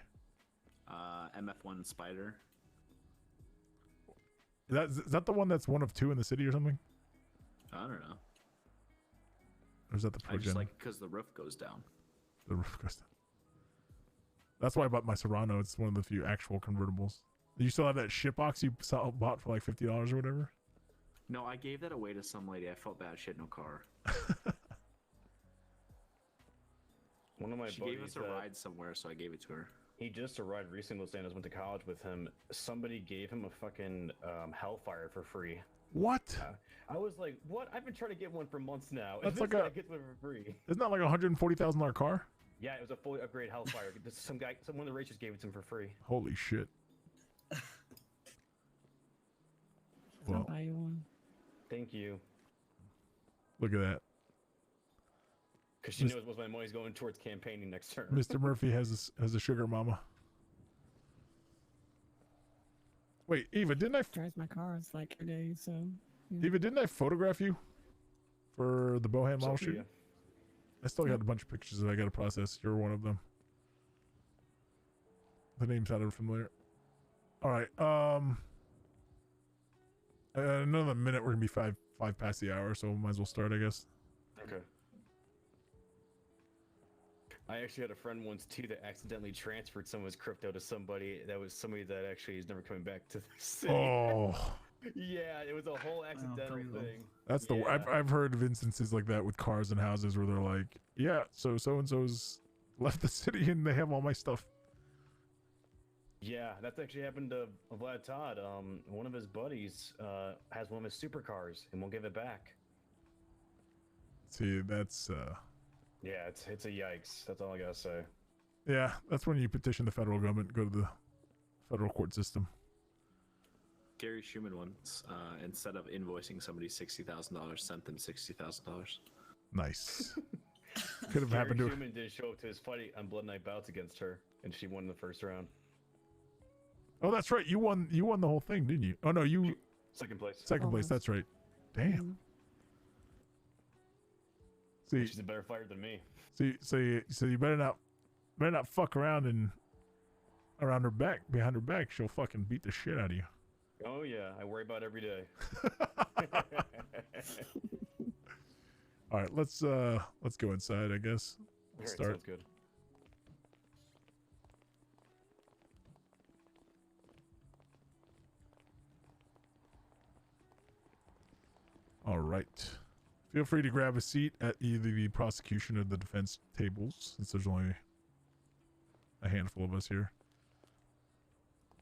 E: MF1 Spider.
A: Is that the one that's one of two in the city or something?
E: I don't know.
A: Or is that the
E: I just
A: Progen?
E: like because the roof goes down.
A: The roof goes down. That's why I bought my Serrano. It's one of the few actual convertibles. You still have that shit box you bought for like $50 or whatever?
E: No, I gave that away to some lady. I felt bad. She had no car.
H: One of my
E: She
H: buddies
E: gave us a ride somewhere, so I gave it to her.
H: He just arrived recently. Was saying I went to college with him. Somebody gave him a fucking Hellfire for free.
A: What?
H: I was like, what? I've been trying to get one for months now.
A: That's
H: This
A: like
H: guy
A: a-
H: gets one for free.
A: Isn't that like a $140,000 car?
H: Yeah, it was a fully upgraded Hellfire. One of the racers gave it to him for free.
A: Holy shit.
I: I'll
A: Well,
I: buy you one.
H: Thank you.
A: look at that.
H: Because she knows most of my money's going towards campaigning next term.
A: Mr. Murphy has a sugar mama. Wait, Eva, didn't I
I: Drives my cars like every day, so. Yeah.
A: Eva, didn't I photograph you for the Bohan model shoot?
H: Sophia.
A: I still got a bunch of pictures that I got to process. You're one of them. The name sounded familiar. All right. Another minute. We're gonna be five past the hour, so might as well start, I guess.
H: Okay. I actually had a friend once too that accidentally transferred some of his crypto to somebody that actually is never coming back to the city.
A: Oh,
H: Yeah, it was a whole accidental
G: brutal.
H: thing.
A: that's the.
H: Yeah.
A: I've heard of instances like that with cars and houses where they're like, yeah, so and so's left the city and they have all my stuff.
H: Yeah, that's actually happened to Vlad Todd. One of his buddies has one of his supercars and won't give it back.
A: See, that's
H: Yeah, it's a yikes. That's all I gotta say.
A: yeah, that's when you petition the federal government, go to the federal court system.
E: Gary Schumann once, instead of invoicing somebody $60,000, sent them $60,000.
A: Nice. Could have
H: Gary
A: happened to her.
H: Schumann did show up to his fight on Blood Night bouts against her, and she won the first round.
A: Oh, that's right. You won the whole thing, didn't you? Oh no, you
H: Second place.
A: second place.
I: Almost.
A: That's right. Damn. See,
H: She's a better fighter than me.
A: so you better not fuck around and behind her back. She'll fucking beat the shit out of you.
H: Oh yeah, I worry about it every day.
A: All right, let's go inside, I guess. Let's
H: Alright,
A: start.
H: sounds good.
A: All right. Feel free to grab a seat at either the prosecution or the defense tables, since there's only a handful of us here.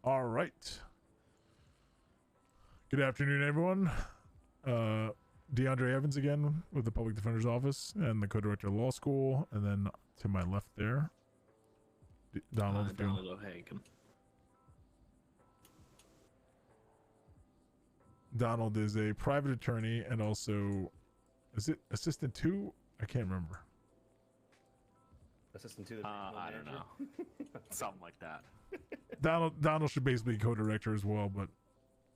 A: All right. Good afternoon, everyone. DeAndre Evans again with the Public Defender's Office and the co-director of law school, and then to my left there, Donald.
E: Donald O'Hagan.
A: Donald is a private attorney and also, is it assistant to? I can't remember.
H: Assistant to the
E: I don't know. Something like that.
A: Donald should basically be co-director as well, but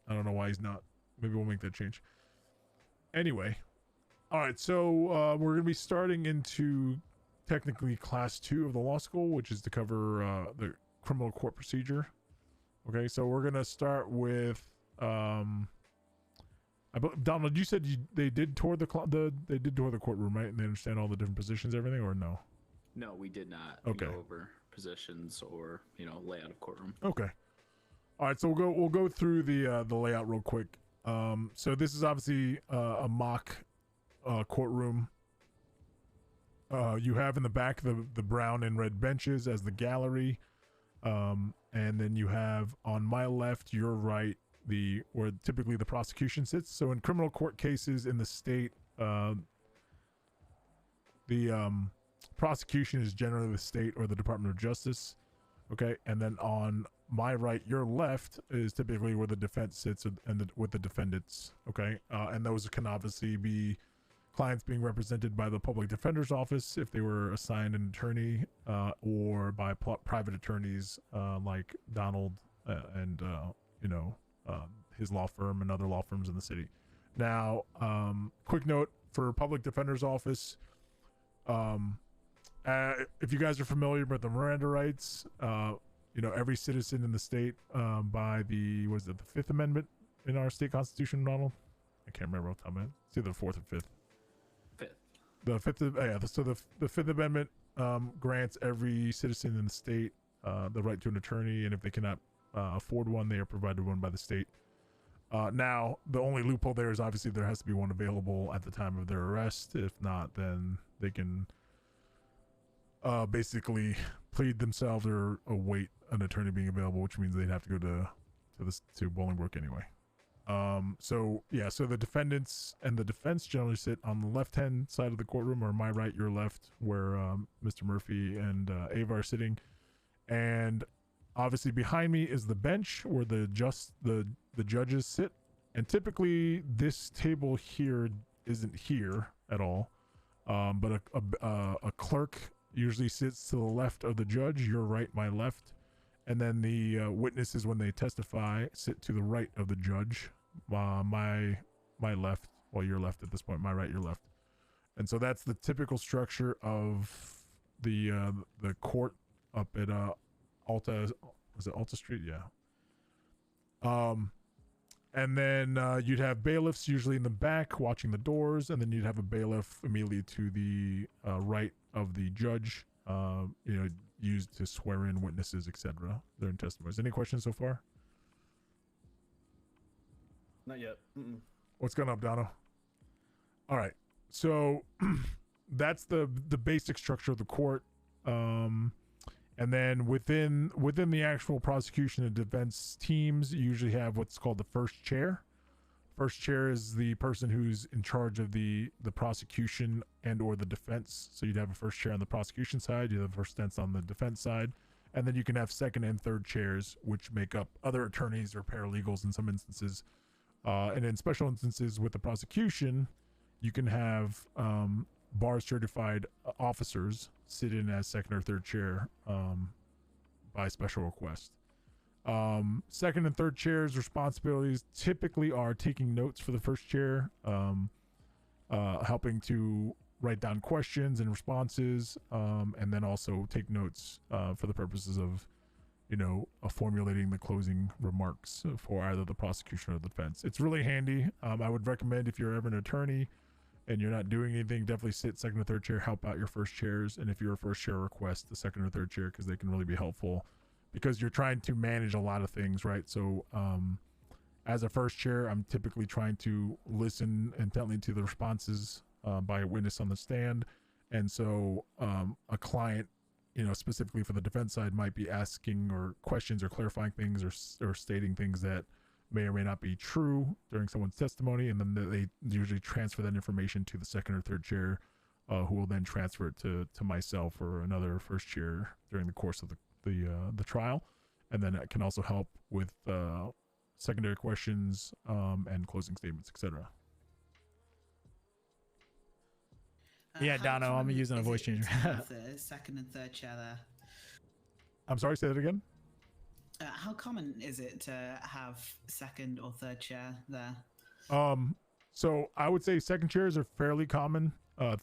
A: I don't know why he's not. Maybe we'll make that change. Anyway, all right. So we're gonna be starting into technically class 2 of the law school, which is to cover the criminal court procedure. Okay, so we're gonna start with Donald. You said they did tour the courtroom, right? And they understand all the different positions, everything, or no?
E: No, we did not
A: Okay.
E: go over positions or layout of courtroom.
A: Okay. All right, so we'll go through the layout real quick. So this is obviously a mock courtroom. You have in the back the brown and red benches as the gallery, and then you have on my left, your right, where typically the prosecution sits. So in criminal court cases in the state, the prosecution is generally the state or the Department of Justice. Okay, and then on my right, your left is typically where the defense sits with the defendants. Okay, and those can obviously be clients being represented by the public defender's office if they were assigned an attorney, or by private attorneys like Donald and his law firm and other law firms in the city. Now, quick note for public defender's office. if you guys are familiar with the Miranda rights, every citizen in the state, by the Fifth Amendment in our state constitution, Donald? I can't remember what time it is. It's either the fourth or fifth.
E: Fifth.
A: The fifth. So the Fifth Amendment grants every citizen in the state the right to an attorney, and if they cannot afford one, they are provided one by the state. Now, the only loophole there is obviously there has to be one available at the time of their arrest. If not, then they can basically plead themselves or await an attorney being available, which means they'd have to go to Bolingbroke anyway. So the defendants and the defense generally sit on the left-hand side of the courtroom, or my right, your left, where Mr. Murphy and Ava are sitting, and obviously behind me is the bench where the judges sit, and typically this table here isn't here at all, but a clerk usually sits to the left of the judge, your right, my left, and then the witnesses, when they testify, sit to the right of the judge, my left, well, your left at this point, my right, your left. And so that's the typical structure of the court up at Alta. Was it Alta Street? Yeah. And then you'd have bailiffs usually in the back watching the doors, and then you'd have a bailiff immediately to the right of the judge, used to swear in witnesses, etc. during testimonies. Any questions so far?
H: Not yet. Mm-mm.
A: What's going up, Dono? All right, so that's the basic structure of the court. And then within the actual prosecution and defense teams, you usually have what's called the first chair. First chair is the person who's in charge of the prosecution and or the defense. So you'd have a first chair on the prosecution side, you have a first stance on the defense side, and then you can have second and third chairs, which make up other attorneys or paralegals in some instances. And in special instances with the prosecution, you can have bar certified officers sit in as second or third chair by special request. Second and third chairs' responsibilities typically are taking notes for the first chair, helping to write down questions and responses, and then also take notes for the purposes of formulating the closing remarks for either the prosecution or the defense. It's really handy. I would recommend, if you're ever an attorney and you're not doing anything, definitely sit second or third chair, help out your first chairs. And if you're a first chair, request the second or third chair, because they can really be helpful, because you're trying to manage a lot of things, right? So as a first chair, I'm typically trying to listen intently to the responses by a witness on the stand. And so a client, specifically for the defense side, might be asking or questions or clarifying things or stating things that may or may not be true during someone's testimony, and then they usually transfer that information to the second or third chair, who will then transfer it to myself or another first chair during the course of the trial, and then it can also help with secondary questions and closing statements, etc.
J: Yeah, Dono, I'm using a voice changer.
G: The second and third chair there.
A: I'm sorry, say that again.
G: How common is it to have second or third chair there?
A: So I would say second chairs are fairly common.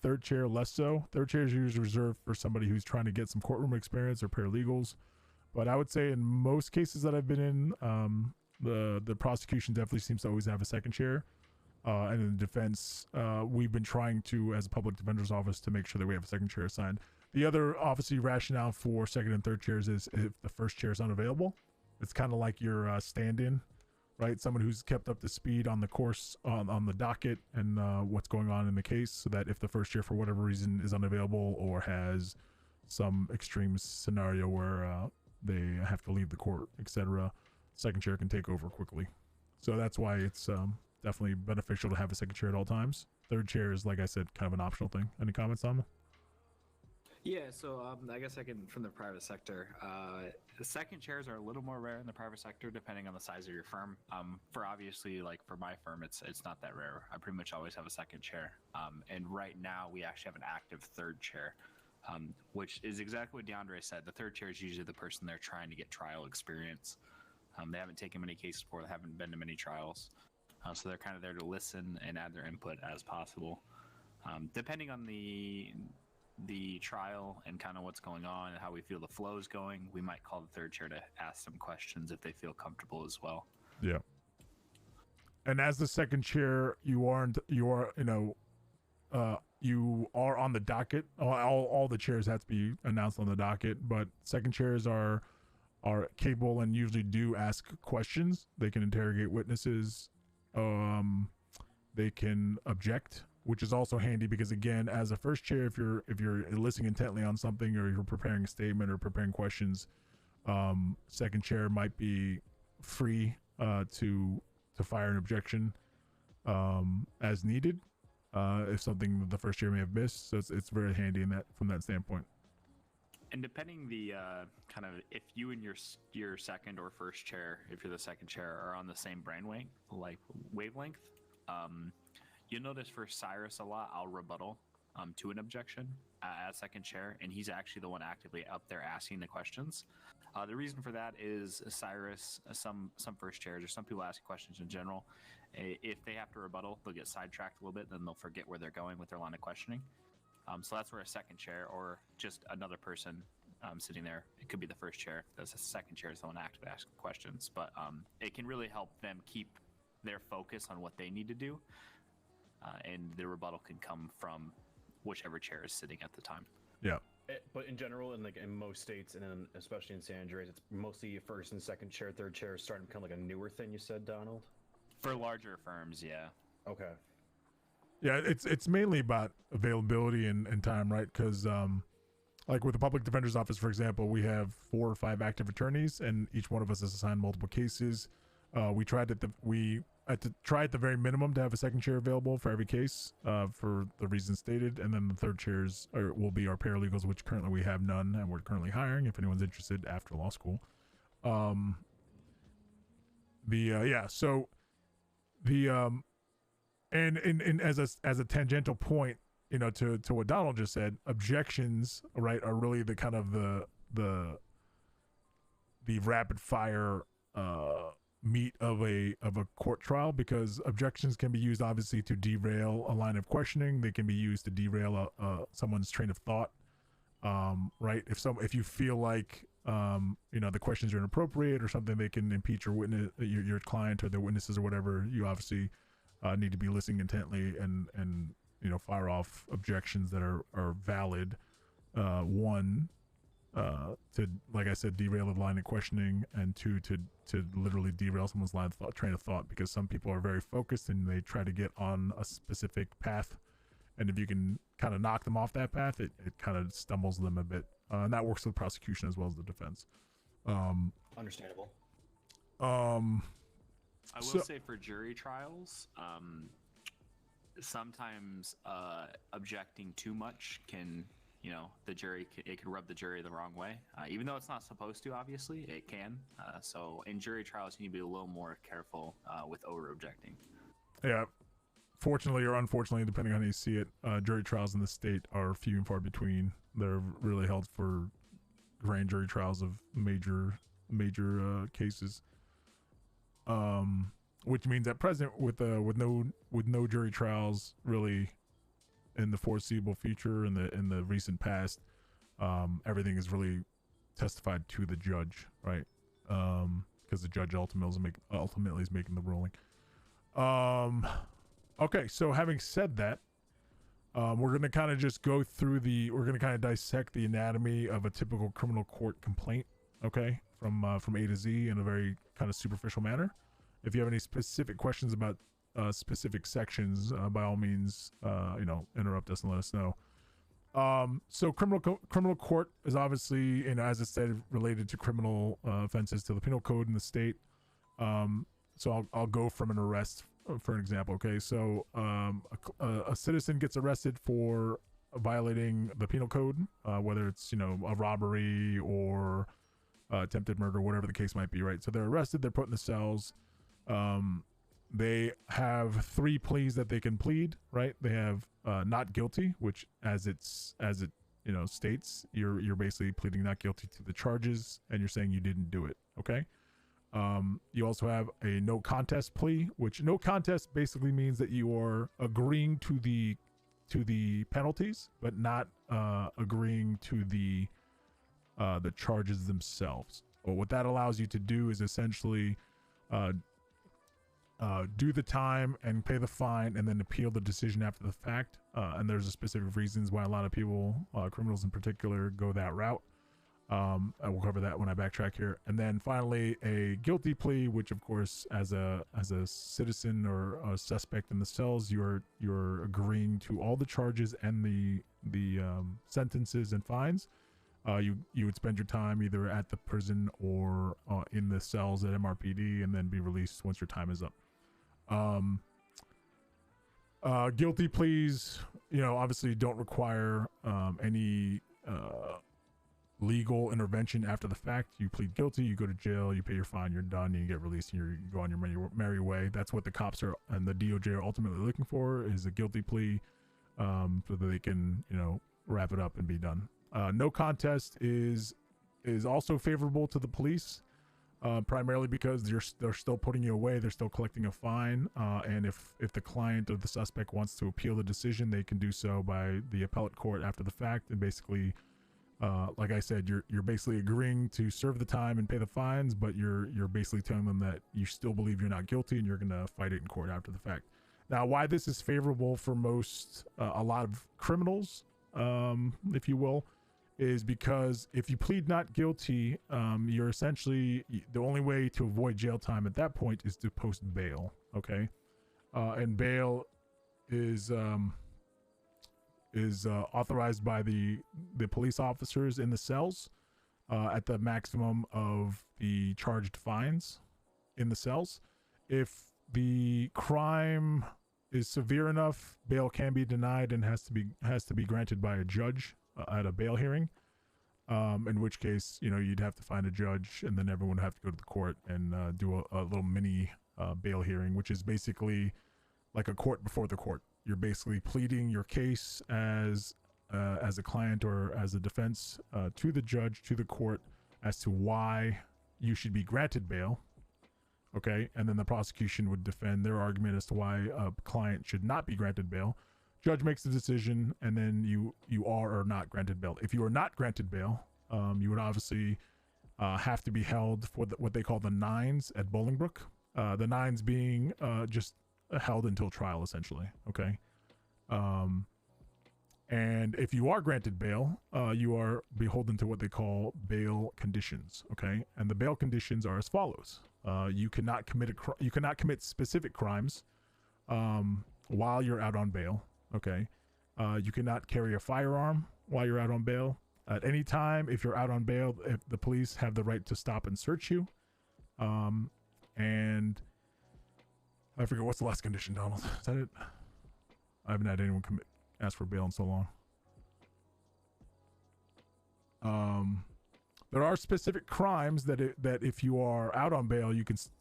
A: Third chair less so. Third chair is usually reserved for somebody who's trying to get some courtroom experience or paralegals. But I would say in most cases that I've been in, the prosecution definitely seems to always have a second chair. And in the defense, we've been trying to, as a public defender's office, to make sure that we have a second chair assigned. The other obviously rationale for second and third chairs is if the first chair is unavailable. It's kind of like your stand-in, right? Someone who's kept up to speed on the course, on the docket, and what's going on in the case, so that if the first chair for whatever reason is unavailable or has some extreme scenario where they have to leave the court, etc., second chair can take over quickly. So that's why it's definitely beneficial to have a second chair at all times. Third chair is, like I said, kind of an optional thing. Any comments on that?
F: Yeah, so I guess I can, from the private sector, the second chairs are a little more rare in the private sector depending on the size of your firm. For obviously, like for my firm, it's not that rare. I pretty much always have a second chair. And right now we actually have an active third chair, which is exactly what DeAndre said. The third chair is usually the person they're trying to get trial experience. They haven't taken many cases before, they haven't been to many trials. So they're kind of there to listen and add their input as possible. Depending on the the trial and kind of what's going on and how we feel the flow is going, we might call the third chair to ask some questions if they feel comfortable as well.
A: Yeah. And as the second chair, you are on the docket. All the chairs have to be announced on the docket, but second chairs are capable and usually do ask questions. They can interrogate witnesses. They can object, which is also handy because, again, as a first chair, if you're listening intently on something or you're preparing a statement or preparing questions, second chair might be free to fire an objection as needed if something the first chair may have missed. So it's very handy in that from that standpoint.
F: And depending the kind of if you and your second or first chair, if you're the second chair, are on the same wavelength, you'll notice for Cyrus a lot, I'll rebuttal to an objection as second chair, and he's actually the one actively up there asking the questions. The reason for that is Cyrus, some first chairs or some people asking questions in general, if they have to rebuttal, they'll get sidetracked a little bit, then they'll forget where they're going with their line of questioning. So that's where a second chair or just another person sitting there, it could be the first chair, that's a second chair is the one actively asking questions, but it can really help them keep their focus on what they need to do, and the rebuttal can come from whichever chair is sitting at the time.
A: Yeah.
H: But in general, in most states, and then especially in San Andreas, it's mostly first and second chair, third chair is starting to become like a newer thing. You said, Donald.
F: For larger firms, yeah.
H: Okay.
A: Yeah, it's mainly about availability and time, right? Because like with the public defender's office, for example, we have 4 or 5 active attorneys, and each one of us is assigned multiple cases. We tried at the very minimum to have a second chair available for every case for the reasons stated, and then the third chairs will be our paralegals, which currently we have none, and we're currently hiring if anyone's interested after law school. And as a tangential point, to what Donald just said, objections, right, are really the kind of the rapid fire meat of a court trial, because objections can be used obviously to derail a line of questioning. They can be used to derail someone's train of thought, right? If you feel like the questions are inappropriate or something, they can impeach your witness, your client or the witnesses or whatever. You obviously need to be listening intently and fire off objections that are valid. One, to, like I said, derail the line of questioning, and 2, to literally derail someone's train of thought, because some people are very focused and they try to get on a specific path, and if you can kind of knock them off that path, it kind of stumbles them a bit, and that works with prosecution as well as the defense.
H: Understandable.
F: I will say for jury trials, sometimes objecting too much can, it can rub the jury the wrong way. Even though it's not supposed to, obviously, it can. So in jury trials, you need to be a little more careful with over-objecting. Yeah.
A: Fortunately or unfortunately, depending on how you see it, jury trials in the state are few and far between. They're really held for grand jury trials of major cases. Which means at present, with no jury trials really in the foreseeable future, in the recent past, everything is really testified to the judge, right? Because the judge ultimately is making the ruling. Okay, so having said that, we're gonna kind of just go through we're gonna kind of dissect the anatomy of a typical criminal court complaint, okay, from A to Z in a very kind of superficial manner. If you have any specific questions about specific sections, by all means, interrupt us and let us know. So criminal court is obviously, as I said, related to criminal offenses to the penal code in the state. So I'll go from an arrest for an example. Okay, so a citizen gets arrested for violating the penal code, whether it's a robbery or attempted murder, whatever the case might be, right? So they're arrested, they're put in the cells. They have 3 pleas that they can plead, right? They have not guilty, which as it states, you're basically pleading not guilty to the charges and you're saying you didn't do it, okay? You also have a no contest plea, which no contest basically means that you are agreeing to the to the penalties, but not agreeing to the charges themselves. Well, what that allows you to do is essentially do the time and pay the fine, and then appeal the decision after the fact. And there's a specific reasons why a lot of people, criminals in particular, go that route. I will cover that when I backtrack here. And then finally, a guilty plea, which of course, as a citizen or a suspect in the cells, you're agreeing to all the charges and the sentences and fines. You would spend your time either at the prison or in the cells at MRPD, and then be released once your time is up. Guilty pleas, obviously don't require any legal intervention after the fact. You plead guilty, you go to jail, you pay your fine, you're done, and you get released, and you go on your merry way. That's what the cops are and the DOJ are ultimately looking for, is a guilty plea, so that they can wrap it up and be done. No contest is also favorable to the police, primarily because they're still putting you away, they're still collecting a fine, and if the client or the suspect wants to appeal the decision, they can do so by the appellate court after the fact. And basically, like I said, you're basically agreeing to serve the time and pay the fines, but you're basically telling them that you still believe you're not guilty, and you're gonna fight it in court after the fact. Now, why this is favorable for a lot of criminals, if you will, is because if you plead not guilty, you're essentially, the only way to avoid jail time at that point is to post bail. Okay, and bail is authorized by the police officers in the cells at the maximum of the charged fines in the cells. If the crime is severe enough, bail can be denied and has to be granted by a judge at a bail hearing. In which case, you'd have to find a judge, and then everyone would have to go to the court and do a little mini bail hearing, which is basically like a court before the court. You're basically pleading your case as a client or as a defense to the judge, to the court, as to why you should be granted bail. Okay, and then the prosecution would defend their argument as to why a client should not be granted bail. Judge makes the decision, and then you are or not granted bail. If you are not granted bail, you would obviously have to be held for what they call the nines at Bolingbrook. The nines being just held until trial, essentially. Okay. And if you are granted bail, you are beholden to what they call bail conditions. Okay, and the bail conditions are as follows: you cannot commit specific crimes while you're out on bail. Okay, you cannot carry a firearm while you're out on bail. At any time, if you're out on bail, if the police have the right to stop and search you. And I forget, what's the last condition, Donald? Is that it? I haven't had anyone ask for bail in so long. There are specific crimes that if you are out on bail,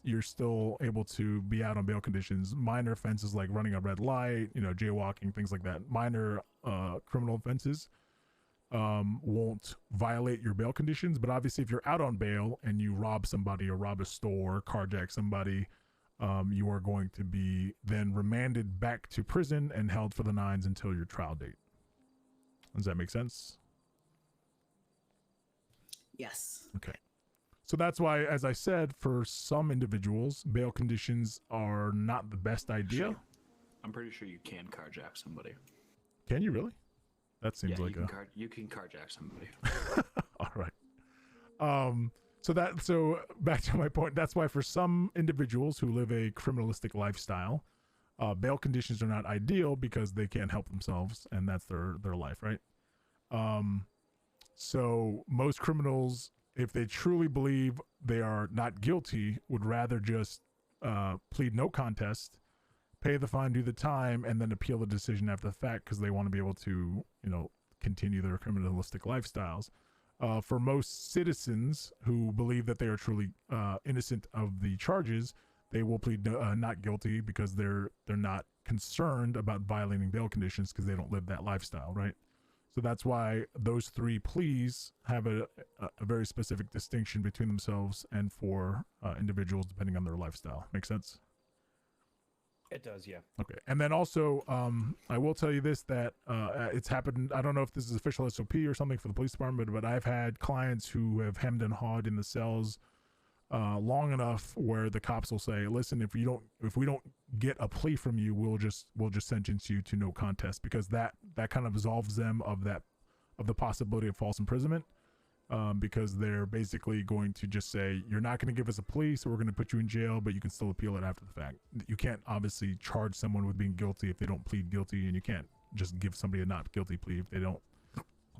A: you're still able to be out on bail conditions. Minor offenses like running a red light, jaywalking, things like that. Minor criminal offenses won't violate your bail conditions, but obviously if you're out on bail and you rob somebody or rob a store, carjack somebody, you are going to be then remanded back to prison and held for the nines until your trial date. Does that make sense?
G: Yes.
A: Okay. So that's why, as I said, for some individuals, bail conditions are not the best idea.
E: I'm pretty sure you can carjack somebody.
A: Can you really? That seems like
E: you can carjack somebody.
A: All right. So back to my point. That's why for some individuals who live a criminalistic lifestyle, bail conditions are not ideal because they can't help themselves, and that's their life, right? So most criminals, if they truly believe they are not guilty, would rather just plead no contest, pay the fine, do the time, and then appeal the decision after the fact because they want to be able to, continue their criminalistic lifestyles. For most citizens who believe that they are truly innocent of the charges, they will plead not guilty because they're not concerned about violating bail conditions because they don't live that lifestyle, right? So that's why those three pleas have a very specific distinction between themselves and for individuals depending on their lifestyle. Make sense?
H: It does, yeah.
A: Okay. And then also, I will tell you this, that it's happened. I don't know if this is official SOP or something for the police department, but I've had clients who have hemmed and hawed in the cells long enough where the cops will say, listen, if we don't get a plea from you, we'll just sentence you to no contest, because that kind of absolves them of the possibility of false imprisonment. Because they're basically going to just say, you're not going to give us a plea, so we're going to put you in jail, but you can still appeal it after the fact. You can't obviously charge someone with being guilty if they don't plead guilty, and you can't just give somebody a not guilty plea if they don't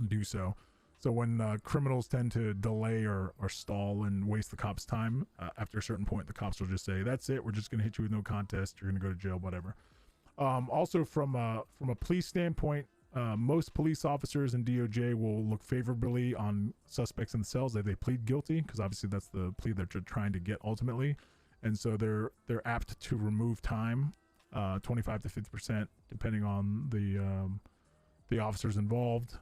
A: do so. So when criminals tend to delay or stall and waste the cops' time, after a certain point, the cops will just say, that's it, we're just going to hit you with no contest, you're going to go to jail, whatever. Also from a police standpoint, most police officers and DOJ will look favorably on suspects in the cells that they plead guilty, because obviously that's the plea that they're trying to get ultimately, and so they're apt to remove time, 25 to 50%, depending on the officers involved.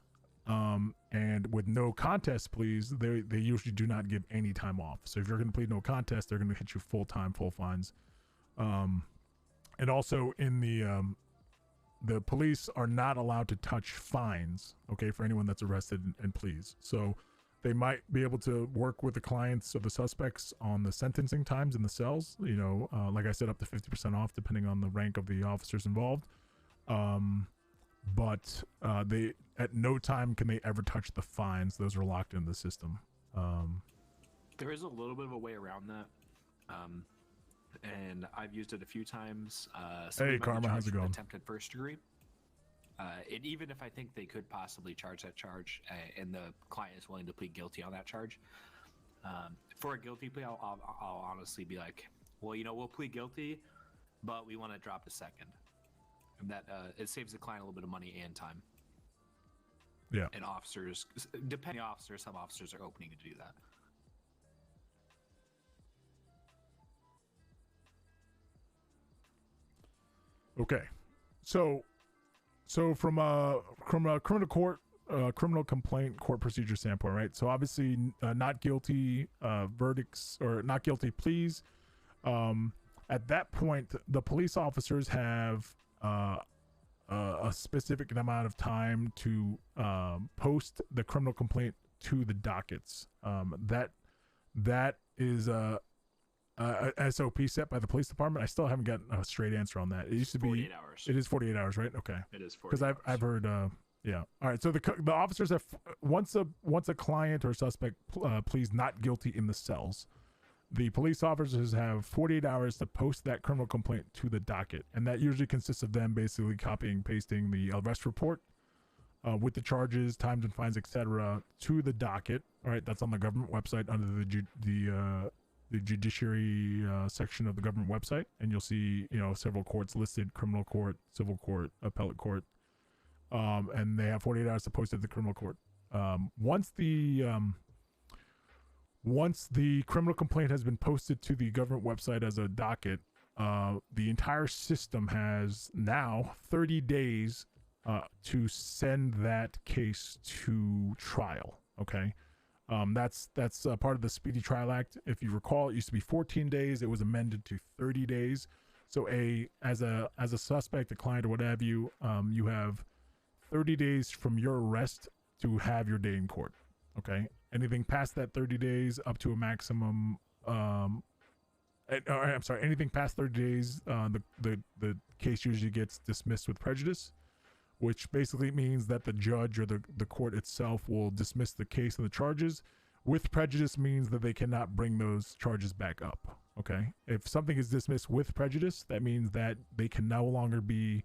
A: And with no contest pleas, they usually do not give any time off. So if you're going to plead no contest, they're going to hit you full time, full fines. And also in the police are not allowed to touch fines, okay, for anyone that's arrested and pleas. So they might be able to work with the clients of the suspects on the sentencing times in the cells, you know, like I said, up to 50% off depending on the rank of the officers involved. But they at no time can they ever touch the fines. Those are locked in the system.
F: There is a little bit of a way around that. And I've used it a few times.
A: Hey, Karma, how's it going?
F: Attempted first degree. And even if I think they could possibly charge that charge, and the client is willing to plead guilty on that charge, for a guilty plea, I'll honestly be like, well, you know, we'll plead guilty, but we want to drop the second. And that it saves the client a little bit of money and time.
A: Yeah.
F: And officers, depending on officers, some officers are opening to do that.
A: Okay, so from a criminal court, criminal complaint court procedure standpoint, right? So obviously, not guilty verdicts or not guilty pleas. At that point, the police officers have a specific amount of time to post the criminal complaint to the dockets. That is a SOP set by the police department. I still haven't gotten a straight answer on that. It used to be
F: 48 hours.
A: It is 48 hours, right? Okay.
F: It is 48
A: because
F: hours.
A: I've heard yeah. All right. So the officers have once a client or suspect pleads not guilty in the cells, the police officers have 48 hours to post that criminal complaint to the docket, and that usually consists of them basically copying and pasting the arrest report with the charges, times and fines, etc., to the docket. All right, that's on the government website under the judiciary section of the government website, and you'll see, you know, several courts listed: criminal court, civil court, appellate court, and they have 48 hours to post it to the criminal court. Once the criminal complaint has been posted to the government website as a docket, the entire system has now 30 days to send that case to trial. Okay. That's part of the Speedy Trial Act. If you recall, it used to be 14 days. It was amended to 30 days. So as a suspect, a client, or what have you, you have 30 days from your arrest to have your day in court. Okay. Anything past that 30 days, up to a maximum, anything past 30 days, the case usually gets dismissed with prejudice, which basically means that the judge or the court itself will dismiss the case and the charges. With prejudice means that they cannot bring those charges back up. Okay. If something is dismissed with prejudice, that means that they can no longer be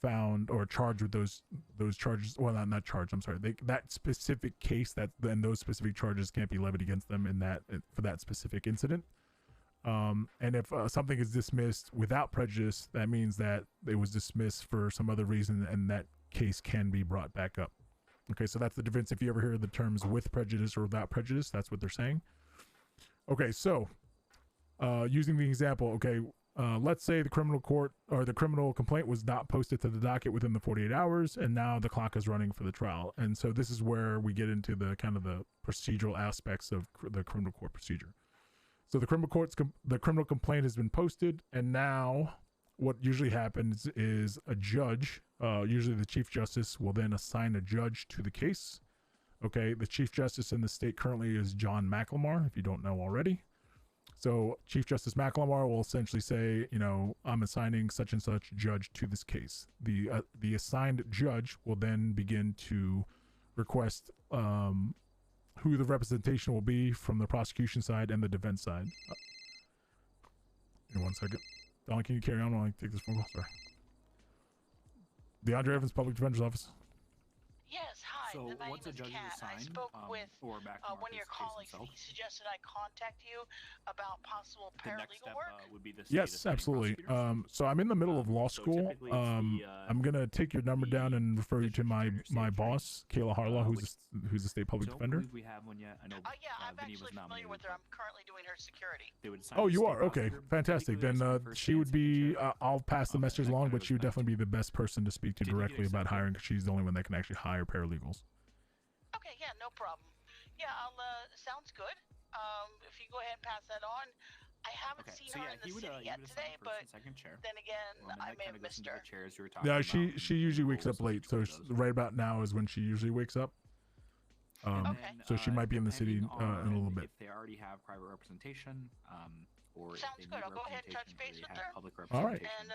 A: found or charged with those charges. Well, not charged. I'm sorry. That specific case, then those specific charges can't be levied against them for that specific incident. And if something is dismissed without prejudice, that means that it was dismissed for some other reason, and that case can be brought back up. Okay, so that's the difference. If you ever hear the terms with prejudice or without prejudice, that's what they're saying. Okay, so using the example, okay, let's say the criminal court or the criminal complaint was not posted to the docket within the 48 hours, and now the clock is running for the trial. And so this is where we get into the kind of the procedural aspects of the criminal court procedure. So the criminal complaint has been posted, and now what usually happens is a judge, usually the Chief Justice, will then assign a judge to the case. Okay, the Chief Justice in the state currently is John McLemore, if you don't know already. So Chief Justice McLemore will essentially say, you know, I'm assigning such and such judge to this case. The assigned judge will then begin to request who the representation will be from the prosecution side and the defense side. Give me 1 second. Don, can you carry on while I take this phone call? Sorry. DeAndre Evans, Public Defender's Office.
K: Yes, hi.
F: So
K: My
F: once
K: name
F: a
K: is
F: judge is
K: Kat. I
F: assigned,
K: spoke with
F: or back to
K: one of your
F: Marcus' case
K: colleagues, and
F: himself,
K: he suggested I contact you about possible
F: the next
K: paralegal
F: step
K: work.
F: would be the state
A: Yes,
F: assigning
A: absolutely.
F: prosecutors.
A: So I'm in the middle of law
F: So
A: school.
F: typically it's
A: I'm gonna take your number down and refer you to my boss, Kayla Harlaw, who's the state public
F: don't
A: defender.
F: believe we have one yet. I know.
K: Yeah, I'm
F: Vinny
K: actually
F: was
K: familiar with her. I'm currently doing her security.
F: They would assign
A: Oh,
F: the
A: you
F: state
A: are? Okay,
F: prosecutor.
A: fantastic.
F: Typically,
A: Then
F: there's first
A: she
F: and
A: would
F: second
A: be.
F: chair.
A: I'll pass the message
F: that
A: along,
F: kind of
A: but she would definitely be the best person to speak to
F: Did you get
A: directly about
F: accepted?
A: hiring, because she's the only one that can actually hire paralegals.
K: Okay, yeah, no problem. Yeah, sounds good. If you go ahead and pass that on. I haven't seen
F: so
K: her
F: yeah,
K: in the
F: he would,
K: city
F: he
K: yet
F: would assign
K: today,
F: first
K: but
F: and second chair.
K: then again,
F: And
K: I
F: that
K: may
F: kinda
K: have
F: goes
K: missed
F: into
K: her.
F: the chairs you were talking
A: Yeah,
F: about,
A: she
F: and
A: usually
F: the
A: wakes up
F: roles of
A: late,
F: each
A: so
F: one of those.
A: right about now is when she usually wakes up.
K: Okay.
A: So she might be in the city in
F: depending
A: a little
F: on
A: bit.
F: If they already have private representation, or if
K: Sounds
F: they
K: good.
F: need
K: I'll go ahead and touch
F: representation
K: base
F: or they
K: with
F: have
K: her.
F: public
A: All right.
F: representation,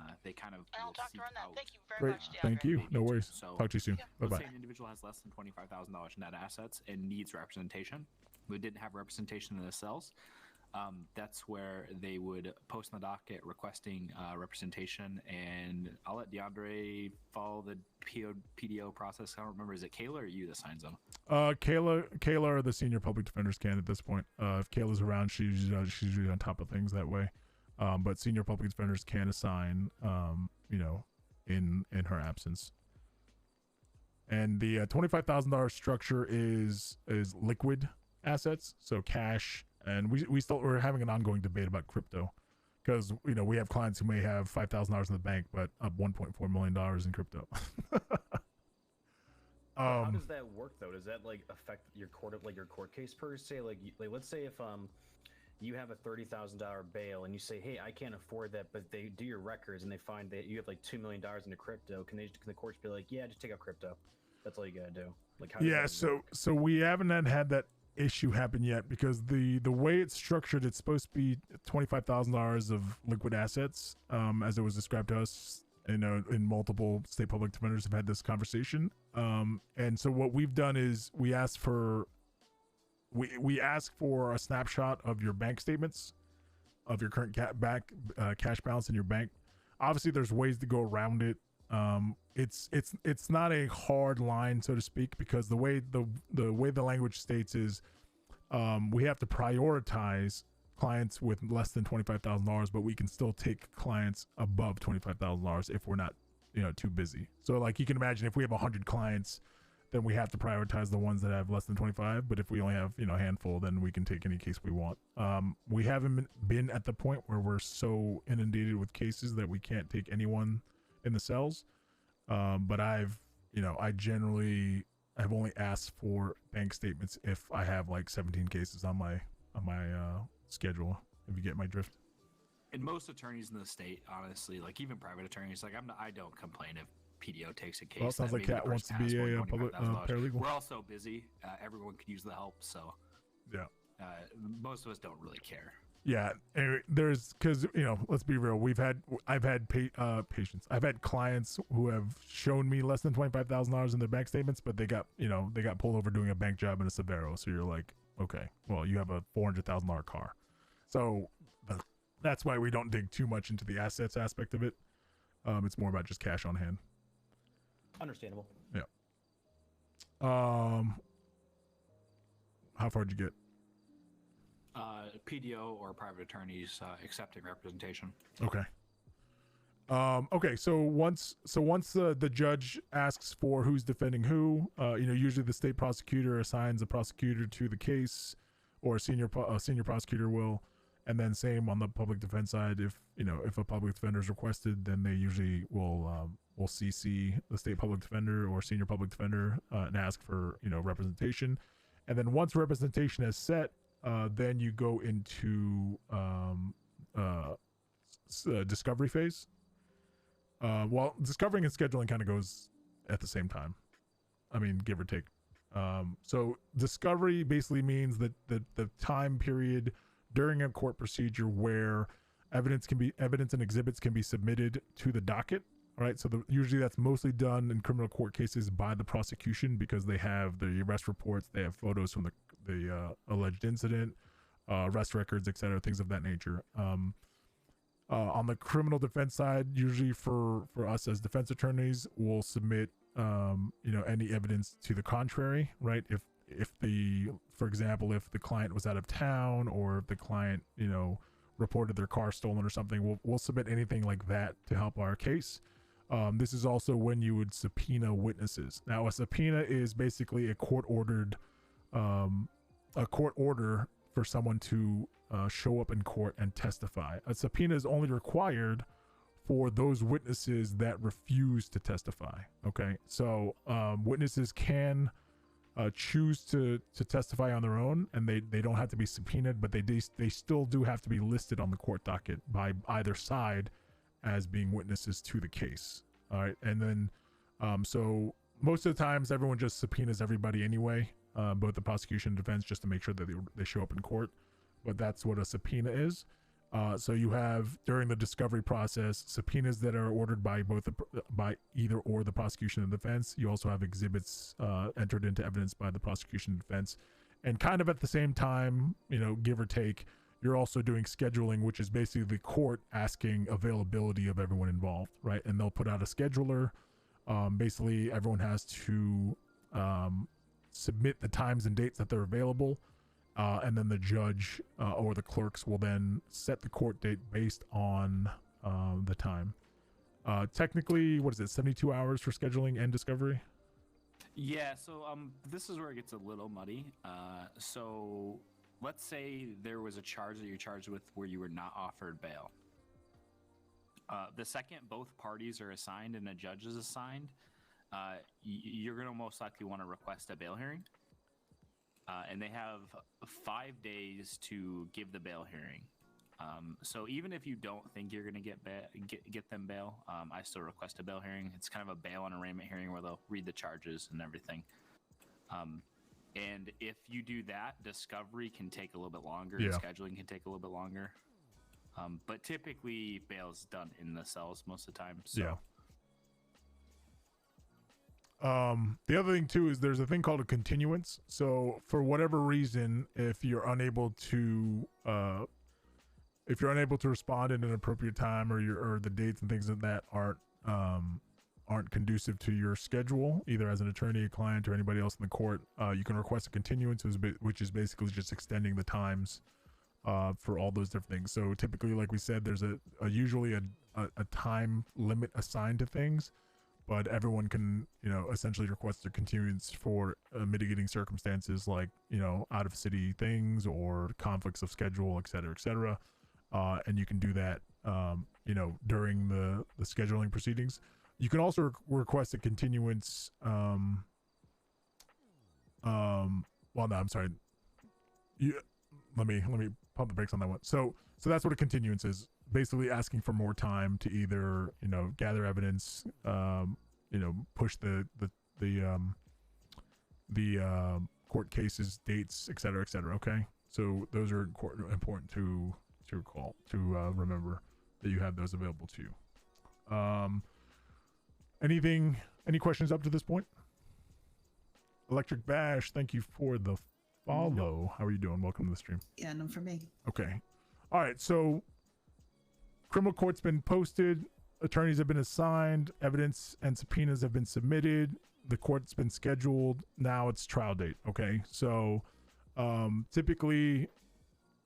K: And,
F: they kind of
K: I'll
F: will
K: talk to
F: seek
K: her on that.
F: out,
K: Thank you very
A: Great,
K: much, DeAndre.
A: thank you. No worries.
F: So,
A: Talk to you soon. Bye
F: let's
A: bye.
F: say an individual has less than $25,000 net assets and needs representation. We didn't have representation in the cells. That's where they would post on the docket requesting representation, and I'll let DeAndre follow the PDO process. I don't remember, is it Kayla or you that signs them?
A: Kayla or the senior public defenders can at this point. If Kayla's around, she's usually on top of things that way. But senior public defenders can assign, you know, in her absence. And the $25,000 structure is liquid assets, so cash. And we're having an ongoing debate about crypto, because you know we have clients who may have $5,000 in the bank, but up $1.4 million in crypto.
H: How does that work though? Does that like affect your court case per se? Like let's say if you have a $30,000 bail and you say, hey, I can't afford that, but they do your records and they find that you have like $2 million into crypto. Can the courts be like, yeah, just take out crypto? That's all you gotta do. Like how does that work?
A: So we haven't had that issue happen yet, because the way it's structured, it's supposed to be $25,000 of liquid assets, as it was described to us. You know, in multiple state public defenders have had this conversation, and so what we've done is we ask for a snapshot of your bank statements, of your current cash balance in your bank. Obviously, there's ways to go around it. It's not a hard line, so to speak, because the way the language states is, we have to prioritize clients with less than $25,000, but we can still take clients above $25,000 if we're not, you know, too busy. So like you can imagine, if we have 100 clients, then we have to prioritize the ones that have less than 25. But if we only have, you know, a handful, then we can take any case we want. We haven't been at the point where we're so inundated with cases that we can't take anyone in the cells. But I've only asked for bank statements if I have like 17 cases on my schedule, if you get my drift.
F: And most attorneys in the state, honestly, like even private attorneys, like I don't complain if PDO takes a case.
A: Well, it sounds
F: that
A: like
F: maybe
A: Kat
F: the
A: wants to
F: person has
A: be
F: more
A: a
F: than
A: public
F: $25,000.
A: paralegal.
F: We're all so busy. Everyone could use the help, so
A: Yeah.
F: Most of us don't really care.
A: Yeah, because you know, let's be real. I've had patients. I've had clients who have shown me less than $25,000 in their bank statements, but they got pulled over doing a bank job in a Severo. So you're like, okay, well, you have a $400,000 car. So that's why we don't dig too much into the assets aspect of it. It's more about just cash on hand.
H: Understandable.
A: Yeah. How far did you get?
F: PDO or private attorneys accepting representation.
A: Okay. Okay. So once the judge asks for who's defending who, usually the state prosecutor assigns a prosecutor to the case, or a senior prosecutor will, and then same on the public defense side. If a public defender is requested, then they usually will CC the state public defender or senior public defender and ask for representation, and then once representation is set. Then you go into discovery phase. Well, discovering and scheduling kind of goes at the same time. I mean, give or take. So discovery basically means that the time period during a court procedure where evidence and exhibits can be submitted to the docket. All right. So usually that's mostly done in criminal court cases by the prosecution because they have the arrest reports, they have photos from the alleged incident, arrest records, etc., things of that nature. On the criminal defense side, usually for us as defense attorneys, we'll submit any evidence to the contrary, right? For example, if the client was out of town or if the client, reported their car stolen or something, we'll submit anything like that to help our case. This is also when you would subpoena witnesses. Now, a subpoena is basically a court order for someone to show up in court and testify. A subpoena is only required for those witnesses that refuse to testify. Okay, so witnesses can choose to testify on their own, and they don't have to be subpoenaed, but they still do have to be listed on the court docket by either side as being witnesses to the case. All right, and then so most of the times everyone just subpoenas everybody anyway, both the prosecution and defense, just to make sure that they show up in court. But that's what a subpoena is. So you have, during the discovery process, subpoenas that are ordered by by either or the prosecution and defense. You also have exhibits entered into evidence by the prosecution and defense. And kind of at the same time, give or take, you're also doing scheduling, which is basically the court asking availability of everyone involved, right? And they'll put out a scheduler. Basically, everyone has to submit the times and dates that they're available. And then the judge or the clerks will then set the court date based on the time. Technically, what is it, 72 hours for scheduling and discovery?
F: Yeah, so this is where it gets a little muddy. So let's say there was a charge that you're charged with where you were not offered bail. The second both parties are assigned and a judge is assigned, you're going to most likely want to request a bail hearing. And they have 5 days to give the bail hearing. So even if you don't think you're going to get them bail, I still request a bail hearing. It's kind of a bail and arraignment hearing where they'll read the charges and everything. And if you do that, discovery can take a little bit longer.
A: Yeah.
F: And scheduling can take a little bit longer. But typically, bail's done in the cells most of the time. So.
A: Yeah. The other thing too is there's a thing called a continuance. So for whatever reason, if you're unable to respond in an appropriate time, or the dates and things like that aren't conducive to your schedule, either as an attorney, a client, or anybody else in the court, you can request a continuance, which is basically just extending the times for all those different things. So typically, like we said, there's usually a time limit assigned to things. But everyone can, essentially request a continuance for mitigating circumstances like, out of city things or conflicts of schedule, et cetera, et cetera. And you can do that, during the scheduling proceedings. You can also request a continuance. Well, no, I'm sorry. Let me pump the brakes on that one. So that's what a continuance is. Basically asking for more time to either gather evidence, push the court cases, dates, et cetera, okay? So those are important to recall, to remember that you have those available to you. Any questions up to this point? Electric Bash, thank you for the follow. How are you doing? Welcome to the stream.
G: Yeah, none for me.
A: Okay. All right, so criminal court's been posted, attorneys have been assigned, evidence and subpoenas have been submitted, the court's been scheduled, now it's trial date. Okay, so typically,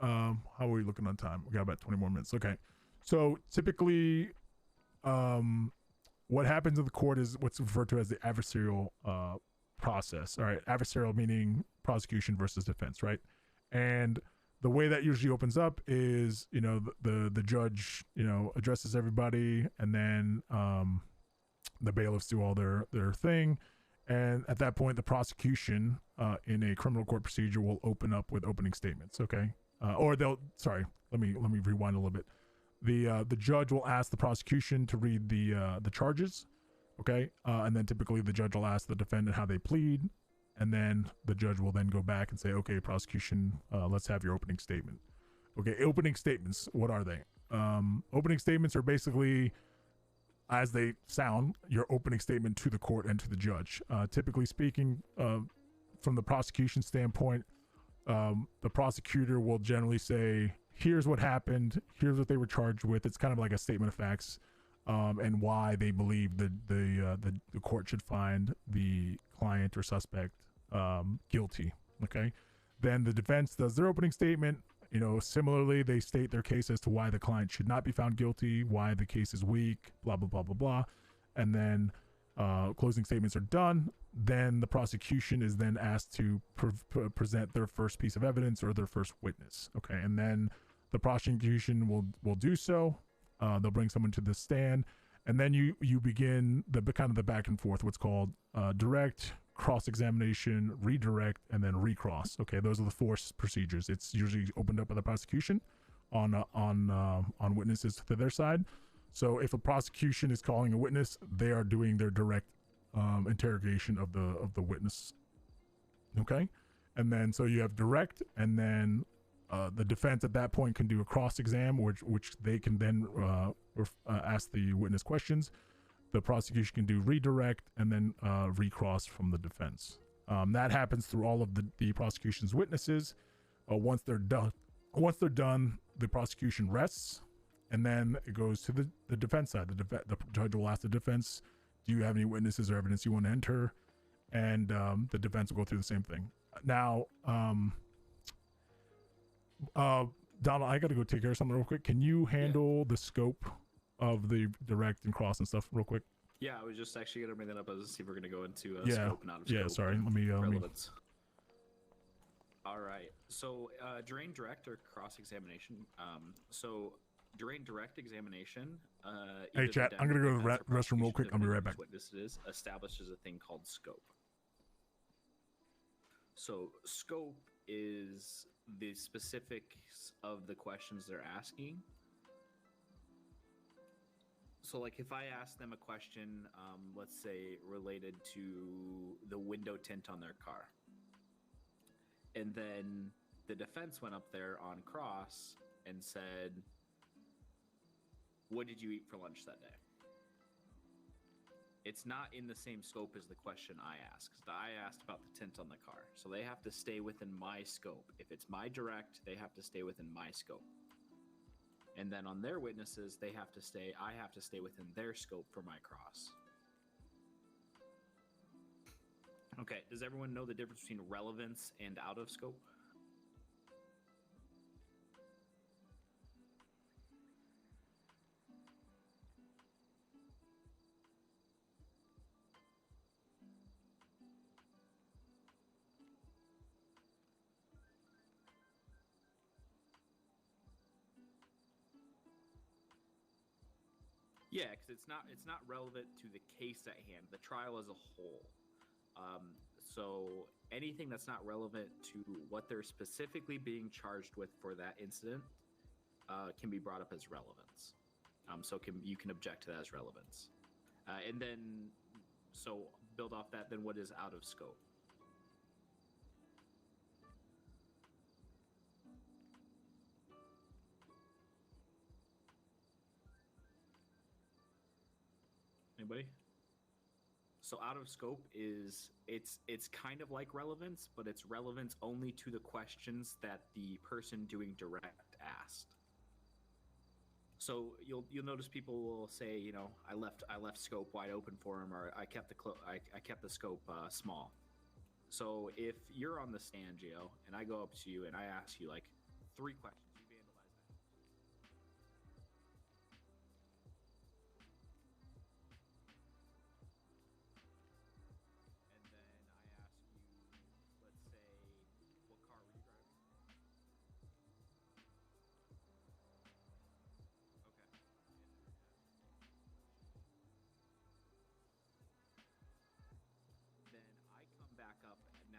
A: how are we looking on time? We got about 20 more minutes. Okay, so typically what happens in the court is what's referred to as the adversarial process. All right, adversarial meaning prosecution versus defense, right? And the way that usually opens up is, the judge, addresses everybody, and then the bailiffs do all their thing. And at that point, the prosecution in a criminal court procedure will open up with opening statements. Okay. Let me rewind a little bit. the judge will ask the prosecution to read the charges, okay, and then typically the judge will ask the defendant how they plead, and then the judge will then go back and say, okay, prosecution, let's have your opening statement. Okay, opening statements, what are they? Opening statements are basically, as they sound, your opening statement to the court and to the judge. Typically speaking, from the prosecution standpoint, the prosecutor will generally say, here's what happened, here's what they were charged with. It's kind of like a statement of facts, and why they believe the court should find the client or suspect guilty. Okay, then the defense does their opening statement. You know, similarly, they state their case as to why the client should not be found guilty, why the case is weak, blah blah blah blah blah, and then closing statements are done. Then the prosecution is then asked to present their first piece of evidence or their first witness. Okay, and then the prosecution will do so. They'll bring someone to the stand, and then you begin the kind of the back and forth, what's called direct, cross-examination, redirect, and then recross. Okay, those are the four procedures. It's usually opened up by the prosecution on witnesses to their side. So if a prosecution is calling a witness, they are doing their direct interrogation of the witness. Okay, and then so you have direct, and then the defense at that point can do a cross-exam, which they can then ask the witness questions. The prosecution can do redirect and then recross from the defense. That happens through all of the prosecution's witnesses. Once they're done, the prosecution rests, and then it goes to the defense side. The judge will ask the defense, do you have any witnesses or evidence you want to enter? And the defense will go through the same thing. Now, Donald, I got to go take care of something real quick. Can you handle the scope of the direct and cross and stuff real quick?
E: Yeah, I was just actually going to bring that up as to see if we're going to go into
A: scope
E: and out of scope.
A: Yeah, sorry. Let me.
E: All right. So during direct or cross-examination, so during direct examination,
A: hey chat, I'm going to go to the restroom real quick. I'll be right back.
E: Witnesses establishes a thing called scope. So scope is the specifics of the questions they're asking. So like if I ask them a question, let's say related to the window tint on their car, and then the defense went up there on cross and said, what did you eat for lunch that day? It's not in the same scope as the question I asked, because I asked about the tint on the car. So they have to stay within my scope. If it's my direct, they have to stay within my scope. And then on their witnesses, I have to stay within their scope for my cross. Okay, does everyone know the difference between relevance and out of scope? Yeah, because it's not relevant to the case at hand, the trial as a whole. So anything that's not relevant to what they're specifically being charged with for that incident can be brought up as relevance. You can object to that as relevance. And then, so build off that, then what is out of scope? Anybody? So out of scope is it's kind of like relevance, but it's relevance only to the questions that the person doing direct asked. So you'll notice people will say, you know, I left scope wide open for him, or I kept the scope small. So if you're on the stand, Gio, and I go up to you and I ask you like 3 questions.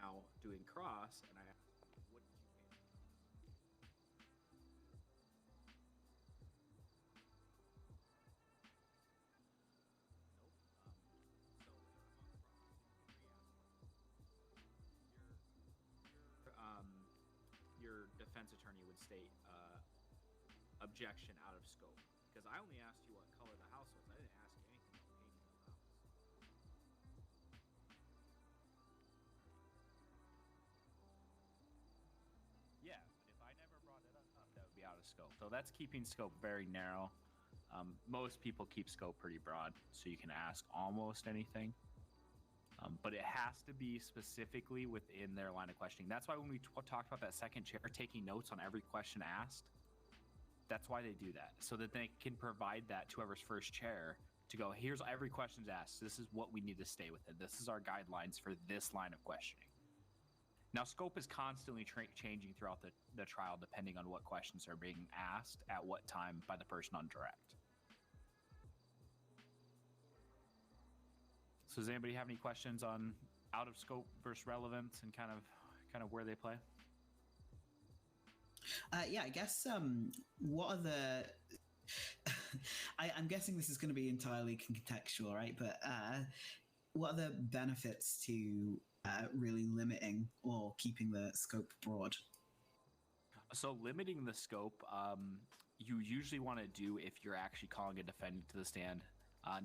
E: Now doing cross, and I ask, what did you pay?
L: defense attorney would state objection out of scope. Because I only asked you what color the house was. I didn't ask you anything about painting of the house. Yeah, but if I never brought it up, that would be out of scope. So that's keeping scope very narrow. Most people keep scope pretty broad, so you can ask almost anything. But it has to be specifically within their line of questioning. That's why when we talked about that second chair taking notes on every question asked, that's why they do that. So that they can provide that to whoever's first chair to go, here's every question's asked. This is what we need to stay within. This is our guidelines for this line of questioning. Now, scope is constantly changing throughout the trial depending on what questions are being asked at what time by the person on direct. So does anybody have any questions on out of scope versus relevance and kind of where they play?
G: Yeah, I guess what are the I'm guessing this is going to be entirely contextual, right? But what are the benefits to really limiting or keeping the scope broad?
L: So limiting the scope, you usually want to do if you're actually calling a defendant to the stand.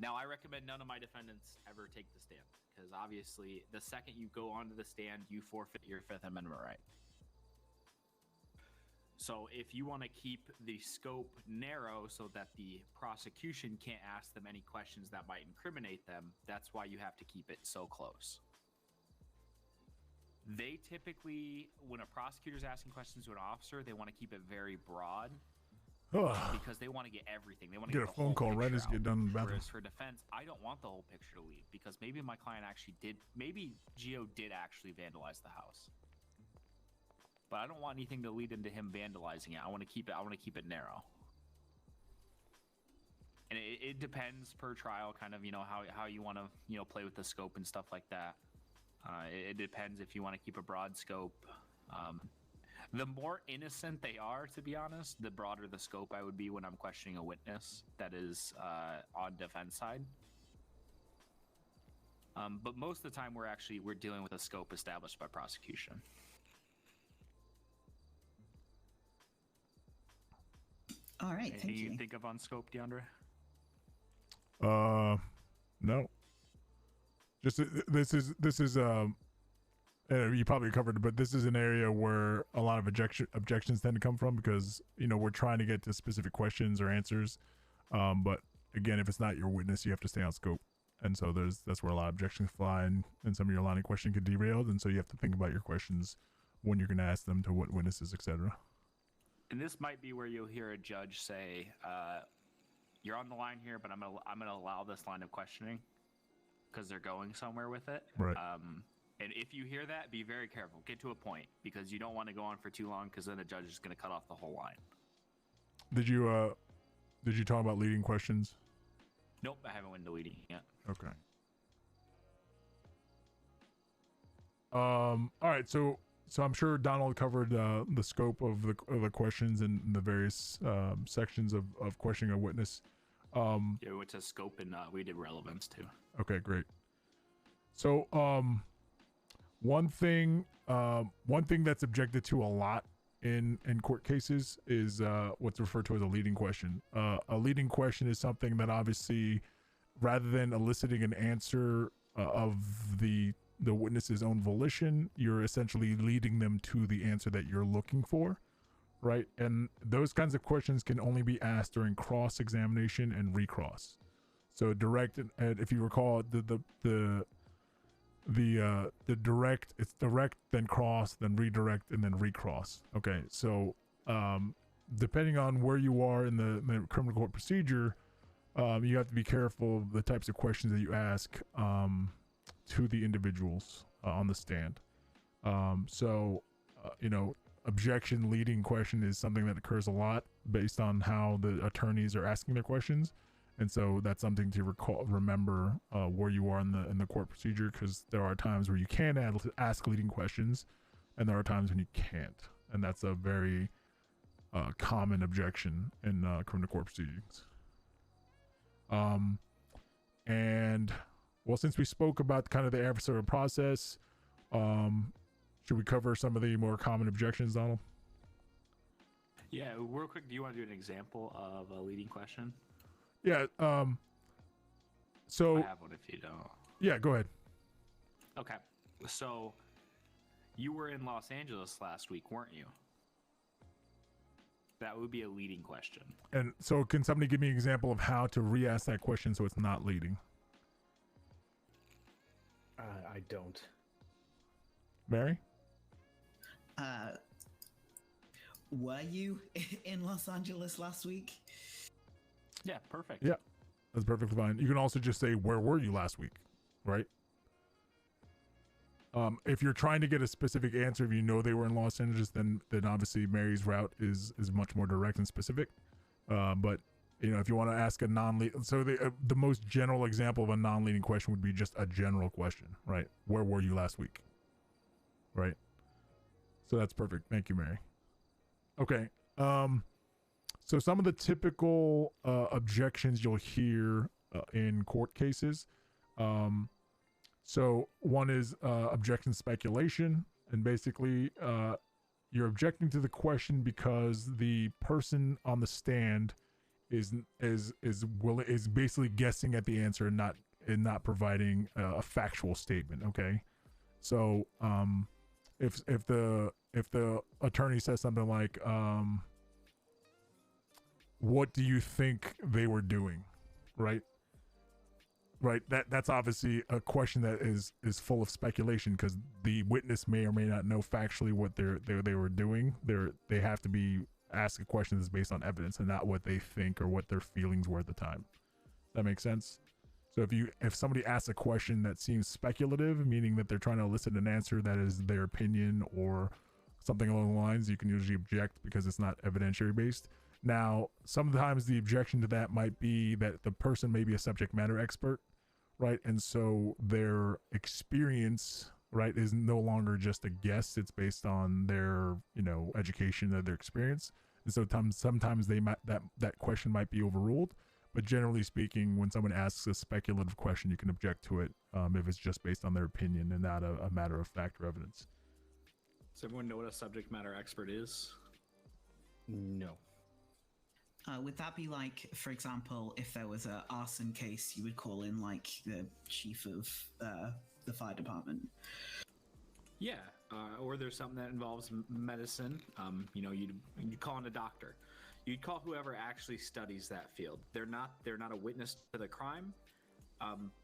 L: Now, I recommend none of my defendants ever take the stand, because obviously the second you go onto the stand, you forfeit your Fifth Amendment right. So if you want to keep the scope narrow so that the prosecution can't ask them any questions that might incriminate them, that's why you have to keep it so close. They typically, when a prosecutor's asking questions to an officer, they want to keep it very broad. Because they want to get everything. They want to
A: get a phone call right as you get done in the bathroom.
L: Whereas for defense, I don't want the whole picture to leave, because maybe my client actually did, maybe Gio did actually vandalize the house, but I don't want anything to lead into him vandalizing it. I want to keep it narrow. And it depends per trial, kind of, how you want to, play with the scope and stuff like that. It depends if you want to keep a broad scope. The more innocent they are, to be honest, the broader the scope I would be when I'm questioning a witness that is on defense side. But most of the time, we're dealing with a scope established by prosecution.
G: All right,
L: Anything
G: thank you.
L: you think of on scope, DeAndre?
A: No. Just this is you probably covered it, but this is an area where a lot of objections tend to come from, because we're trying to get to specific questions or answers, but again, if it's not your witness, you have to stay on scope, and so that's where a lot of objections fly, and some of your line of questioning get derailed, and so you have to think about your questions when you're going to ask them to what witnesses, etc.
L: And this might be where you'll hear a judge say, "You're on the line here, but I'm gonna allow this line of questioning because they're going somewhere with it."
A: Right.
L: And if you hear that, be very careful. Get to a point, because you don't want to go on for too long, because then the judge is going to cut off the whole line.
A: Did you talk about leading questions?
L: Nope, I haven't went into leading yet.
A: Okay. All right. So I'm sure Donald covered the scope of the questions and the various sections of questioning a witness.
L: Yeah, we went to scope and we did relevance too.
A: Okay, great. So one thing that's objected to a lot in court cases is what's referred to as a leading question. A leading question is something that obviously, rather than eliciting an answer of the witness's own volition, you're essentially leading them to the answer that you're looking for, right? And those kinds of questions can only be asked during cross-examination and recross. So direct, and if you recall, the direct, it's direct, then cross, then redirect, and then recross. Okay, so depending on where you are in the criminal court procedure, you have to be careful of the types of questions that you ask to the individuals on the stand. Objection leading question is something that occurs a lot based on how the attorneys are asking their questions. And so that's something to remember where you are in the court procedure, because there are times where you can ask leading questions, and there are times when you can't. And that's a very common objection in criminal court proceedings. And well, since we spoke about kind of the adversarial process, should we cover some of the more common objections, Donald?
F: Yeah, real quick, do you want to do an example of a leading question?
A: Yeah. So
F: I have one if you don't.
A: yeah, go ahead.
F: Okay, so you were in Los Angeles last week, weren't you? That would be a leading question.
A: And so, can somebody give me an example of how to re-ask that question so it's not leading?
H: I don't.
A: Mary?
G: Were you in Los Angeles last week?
F: Yeah, perfect.
A: Yeah, that's perfectly fine. You can also just say, where were you last week? Right? If you're trying to get a specific answer, if you know they were in Los Angeles, then obviously Mary's route is much more direct and specific. But you know, if you want to ask a non-lead, so the most general example of a non-leading question would be just a general question, right? Where were you last week? Right? So that's perfect. Thank you, Mary. Okay. So some of the typical objections you'll hear in court cases. So one is objection speculation, and basically you're objecting to the question because the person on the stand is basically guessing at the answer and not providing a factual statement. Okay, so if the attorney says something like what do you think they were doing, right? Right, that's obviously a question that is full of speculation because the witness may or may not know factually what they were doing. They have to be asked a question that's based on evidence and not what they think or what their feelings were at the time. Does that make sense? So if somebody asks a question that seems speculative, meaning that they're trying to elicit an answer that is their opinion or something along the lines, you can usually object because it's not evidentiary based. Now, sometimes the objection to that might be that the person may be a subject matter expert, right? And so their experience, right, is no longer just a guess. It's based on their, education and their experience. And so sometimes they might that question might be overruled. But generally speaking, when someone asks a speculative question, you can object to it if it's just based on their opinion and not a matter of fact or evidence.
F: Does everyone know what a subject matter expert is?
H: No.
G: Would that be like, for example, if there was an arson case, you would call in like the chief of the fire department?
F: Yeah, or there's something that involves medicine. You'd call in a doctor. You'd call whoever actually studies that field. They're not a witness to the crime,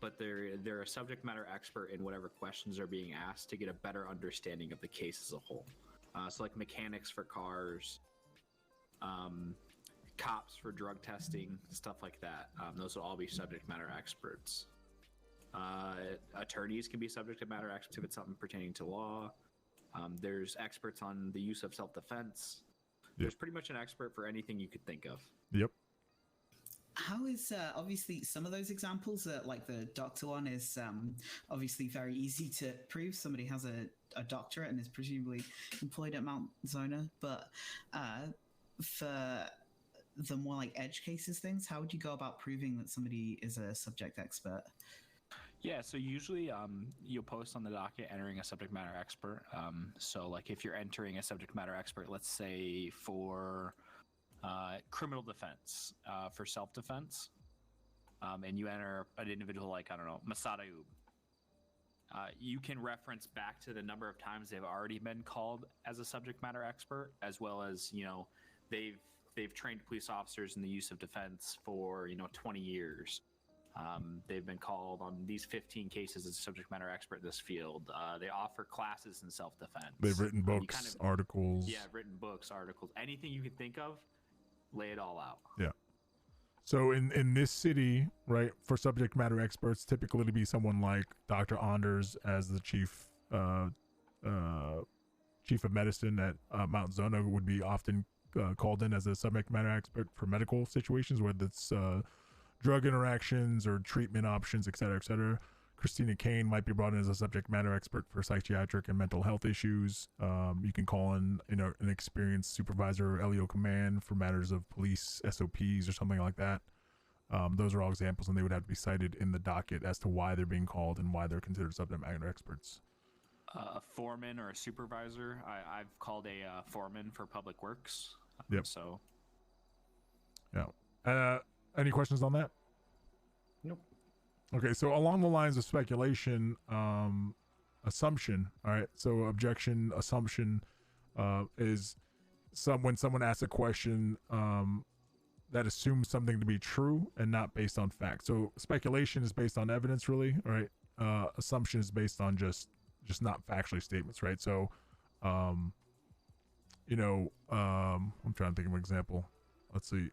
F: but they're a subject matter expert in whatever questions are being asked to get a better understanding of the case as a whole. So like mechanics for cars, cops for drug testing, stuff like that. Those will all be subject matter experts. Attorneys can be subject matter experts if it's something pertaining to law. There's experts on the use of self-defense. There's pretty much an expert for anything you could think of.
A: Yep.
G: How is obviously some of those examples, like the doctor one, is obviously very easy to prove. Somebody has a doctorate and is presumably employed at Mount Zona. But for the more like edge cases things, how would you go about proving that somebody is a subject expert?
L: Yeah, so usually you'll post on the docket entering a subject matter expert. So like if you're entering a subject matter expert, let's say for criminal defense, for self-defense, and you enter an individual like, I don't know, Masada Ub, you can reference back to the number of times they've already been called as a subject matter expert, as well as, they've trained police officers in the use of defense for, 20 years. They've been called on these 15 cases as a subject matter expert in this field. They offer classes in self-defense.
A: They've written books, articles.
L: Yeah, written books, articles, anything you could think of, lay it all out.
A: Yeah. So in this city, right, for subject matter experts, typically to be someone like Dr. Anders as the chief of medicine at Mount Zona would be often called in as a subject matter expert for medical situations, whether it's drug interactions or treatment options, et cetera, et cetera. Christina Kane might be brought in as a subject matter expert for psychiatric and mental health issues. You can call in, an experienced supervisor or LEO command for matters of police SOPs or something like that. Those are all examples, and they would have to be cited in the docket as to why they're being called and why they're considered subject matter experts.
L: A foreman or a supervisor. I've called a foreman for public works.
A: Yep.
L: So
A: Yeah. Any questions on that?
H: Nope.
A: Okay, so along the lines of speculation, assumption. All right. So objection, assumption, is when someone asks a question that assumes something to be true and not based on fact. So speculation is based on evidence, really. All right. Assumption is based on just not factually statements, right? So, I'm trying to think of an example. Let's see.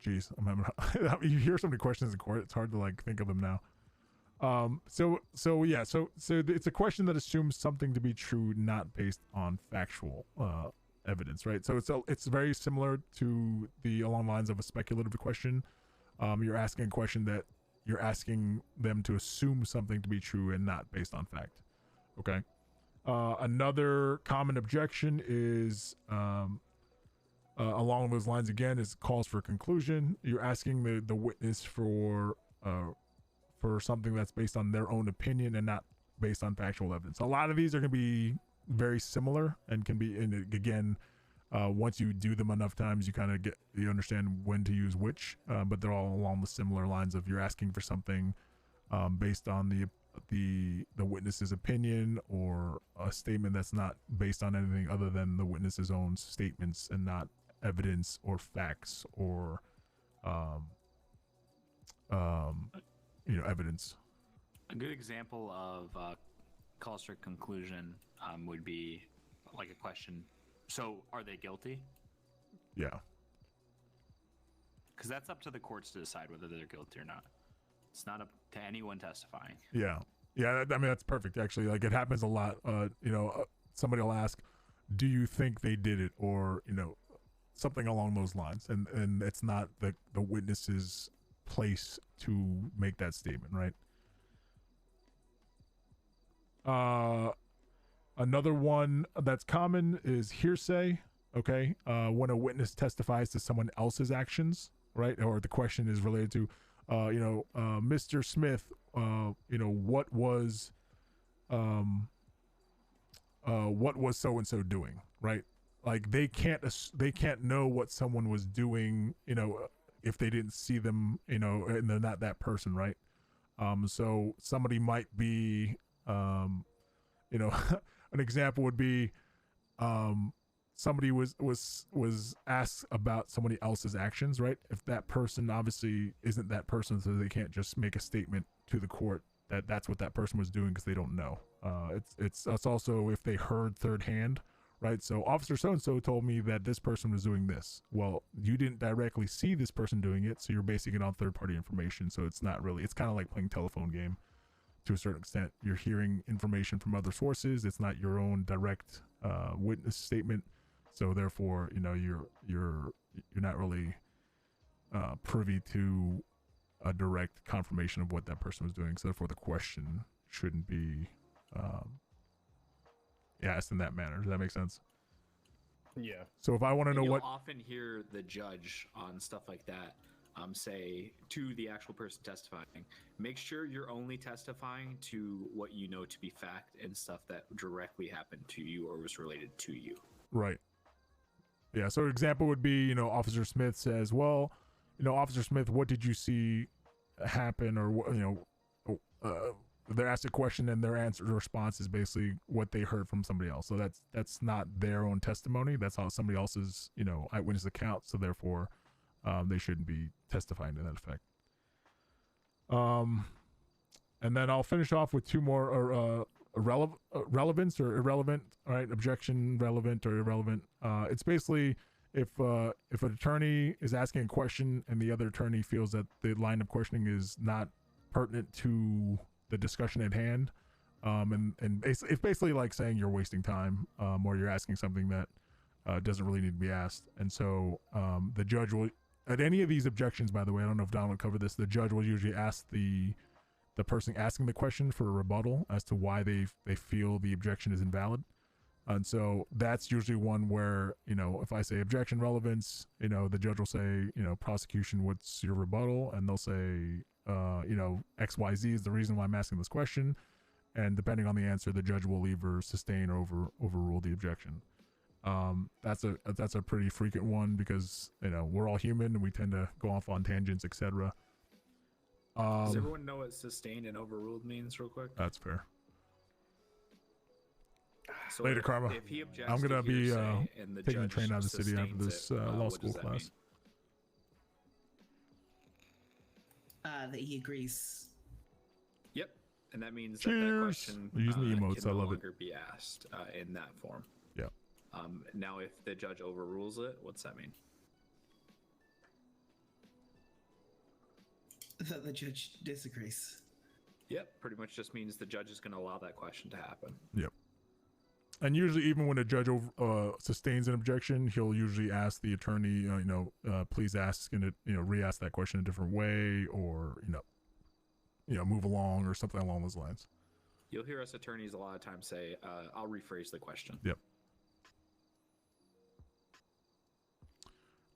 A: Geez, I'm having you hear so many questions in court, it's hard to like think of them now. So it's a question that assumes something to be true, not based on factual evidence, right? So it's very similar to along the lines of a speculative question. You're asking a question that you're asking them to assume something to be true and not based on fact. Okay. Another common objection is along those lines again is calls for conclusion. You're asking the witness for something that's based on their own opinion and not based on factual evidence. A lot of these are going to be very similar and can be, and again, once you do them enough times, you understand when to use which, but they're all along the similar lines of you're asking for something based on the witness's opinion or a statement that's not based on anything other than the witness's own statements and not evidence or facts or evidence.
L: A good example of calls for conclusion would be like a question. So, are they guilty?
A: Yeah.
L: Because that's up to the courts to decide whether they're guilty or not. It's not up to anyone testifying.
A: Yeah. I mean, that's perfect, actually. Like, it happens a lot. Somebody will ask, do you think they did it? Or, something along those lines. And it's not the witness's place to make that statement, right? Another one that's common is hearsay. Okay. When a witness testifies to someone else's actions, right? Or the question is related to, Mr. Smith, what was so-and-so doing, right? Like they can't know what someone was doing, if they didn't see them, and they're not that person, right? So somebody might be, an example would be, somebody was asked about somebody else's actions, right? If that person obviously isn't that person, so they can't just make a statement to the court that that's what that person was doing because they don't know. It's also if they heard third hand, right? So officer so-and-so told me that this person was doing this. Well, you didn't directly see this person doing it, so you're basing it on third-party information. So it's not really, it's kind of like playing telephone game to a certain extent. You're hearing information from other sources. It's not your own direct witness statement. So therefore, you're not really privy to a direct confirmation of what that person was doing. So therefore, the question shouldn't be asked in that manner. Does that make sense?
H: Yeah.
A: So if I want to know
E: You'll
A: what,
E: often hear the judge on stuff like that say to the actual person testifying, make sure you're only testifying to what you know to be fact and stuff that directly happened to you or was related to you.
A: right? Yeah. So an example would be, Officer Smith says, well, Officer Smith, what did you see happen? Or, they're asked a question and their answer response is basically what they heard from somebody else. So that's not their own testimony. That's how somebody else's, eyewitness account. So therefore, they shouldn't be testifying to that effect. And then I'll finish off with two more relevance or irrelevant. All right, objection, relevant or irrelevant. It's basically if an attorney is asking a question and the other attorney feels that the line of questioning is not pertinent to the discussion at hand, and it's basically like saying you're wasting time, or you're asking something that doesn't really need to be asked. And so the judge will, at any of these objections, by the way, I don't know if Don will cover this, the judge will usually ask the person asking the question for a rebuttal as to why they feel the objection is invalid. And so that's usually one where, if I say objection relevance, the judge will say, prosecution, what's your rebuttal? And they'll say, XYZ is the reason why I'm asking this question, and depending on the answer, the judge will either sustain or overrule the objection. That's a pretty frequent one because we're all human and we tend to go off on tangents, etc.
E: Does everyone know what sustained and overruled means, real quick?
A: That's fair.
E: So
A: Later, Karma.
E: If he objects
A: I'm gonna
E: to
A: be
E: hearsay and the
A: taking the
E: judge
A: train out of the city after
E: sustains
A: this
E: it,
A: law
E: what
A: school
E: does that
A: class.
G: That he agrees.
E: Yep, and that means that
A: Cheers.
E: question
A: We're using the emotes,
E: can
A: I
E: no
A: love it.
E: longer be asked in that form.
A: Yeah.
E: Now, if the judge overrules it, what's that mean?
G: That the judge disagrees.
E: Yep, pretty much just means the judge is going to allow that question to happen.
A: Yep. And usually, even when a judge sustains an objection, he'll usually ask the attorney, please ask and re-ask that question a different way, or move along, or something along those lines.
E: You'll hear us attorneys a lot of times say, "I'll rephrase the question."
A: Yep.